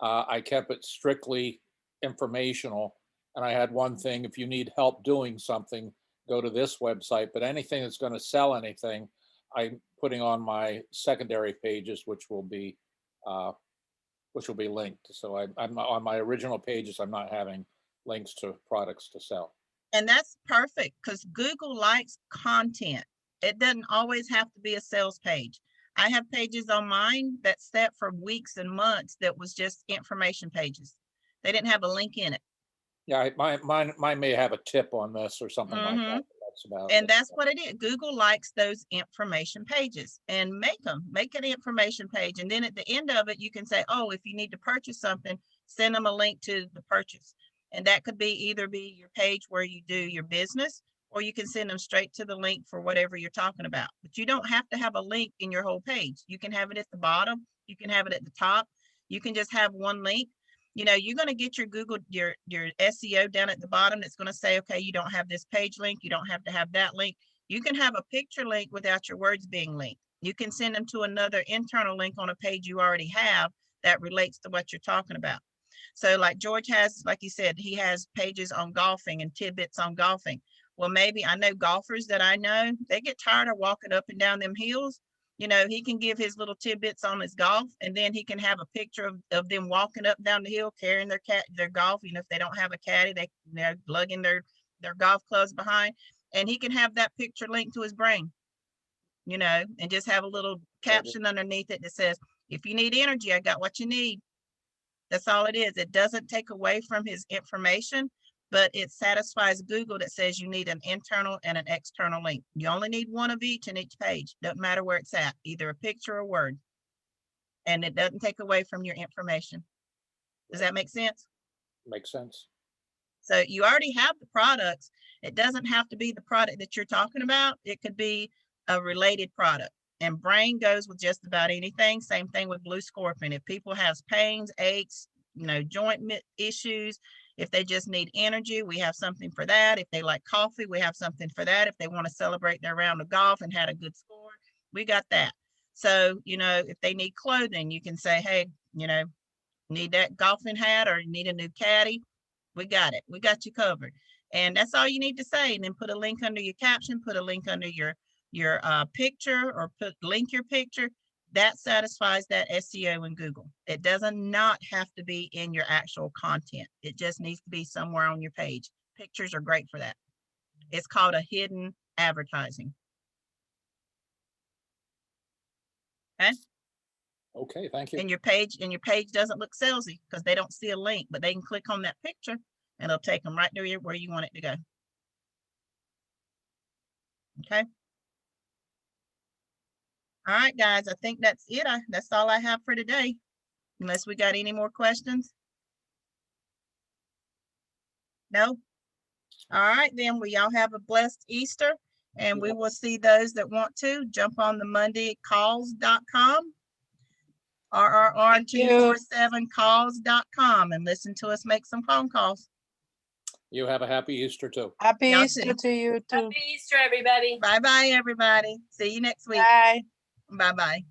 I kept it strictly informational, and I had one thing: if you need help doing something, go to this website. But anything that's going to sell anything, I'm putting on my secondary pages, which will be linked. So I'm on my original pages, I'm not having links to products to sell. And that's perfect, because Google likes content. It doesn't always have to be a sales page. I have pages on mine that sat for weeks and months that was just information pages. They didn't have a link in it. Yeah, mine may have a tip on this or something like that. That's about And it. that's what it is. Google likes those information pages, and make an information page. And then at the end of it, you can say, oh, if you need to purchase something, send them a link to the purchase. And that could be either be your page where you do your business, or you can send them straight to the link for whatever you're talking about. But you don't have to have a link in your whole page. You can have it at the bottom. You can have it at the top. You can just have one link. You're going to get your Google, your SEO down at the bottom. That's going to say, okay, you don't have this page link. You don't have to have that link. You can have a picture link without your words being linked. You can send them to another internal link on a page you already have that relates to what you're talking about. So like George has, like you said, he has pages on golfing and tidbits on golfing. Well, maybe I know golfers that I know, they get tired of walking up and down them hills. He can give his little tidbits on his golf, and then he can have a picture of them walking up down the hill carrying their golf. If they don't have a caddy, they're lugging their golf clubs behind, and he can have that picture linked to his brain, and just have a little caption underneath it that says, if you need energy, I got what you need. That's all it is. It doesn't take away from his information, but it satisfies Google that says you need an internal and an external link. You only need one of each in each page. Doesn't matter where it's at, either a picture or word. And it doesn't take away from your information. Does that make sense? Makes sense. So you already have the products. It doesn't have to be the product that you're talking about. It could be a related product. And Brain goes with just about anything. Same thing with Blue Scorpion. If people have pains, aches, joint issues, if they just need energy, we have something for that. If they like coffee, we have something for that. If they want to celebrate their round of golf and had a good score, we got that. So, if they need clothing, you can say, hey, need that golfing hat or you need a new caddy, we got it. We got you covered. And that's all you need to say. And then put a link under your caption, put a link under your picture, or link your picture. That satisfies that SEO in Google. It doesn't not have to be in your actual content. It just needs to be somewhere on your page. Pictures are great for that. It's called a hidden advertising. Okay. Okay, thank you. And your page doesn't look salesy because they don't see a link, but they can click on that picture And it'll take them right to where you want it to go. Okay. All right, guys, I think that's it. That's all I have for today. Unless we got any more questions? No? All right, then we all have a blessed Easter, and we will see those that want to jump on the monday.calls.com or on 247calls.com and listen to us make some phone calls. You have a happy Easter too. Happy Y'all Easter too. to you too. Happy Easter, everybody. Bye-bye, everybody. See you next week. Bye. Bye-bye.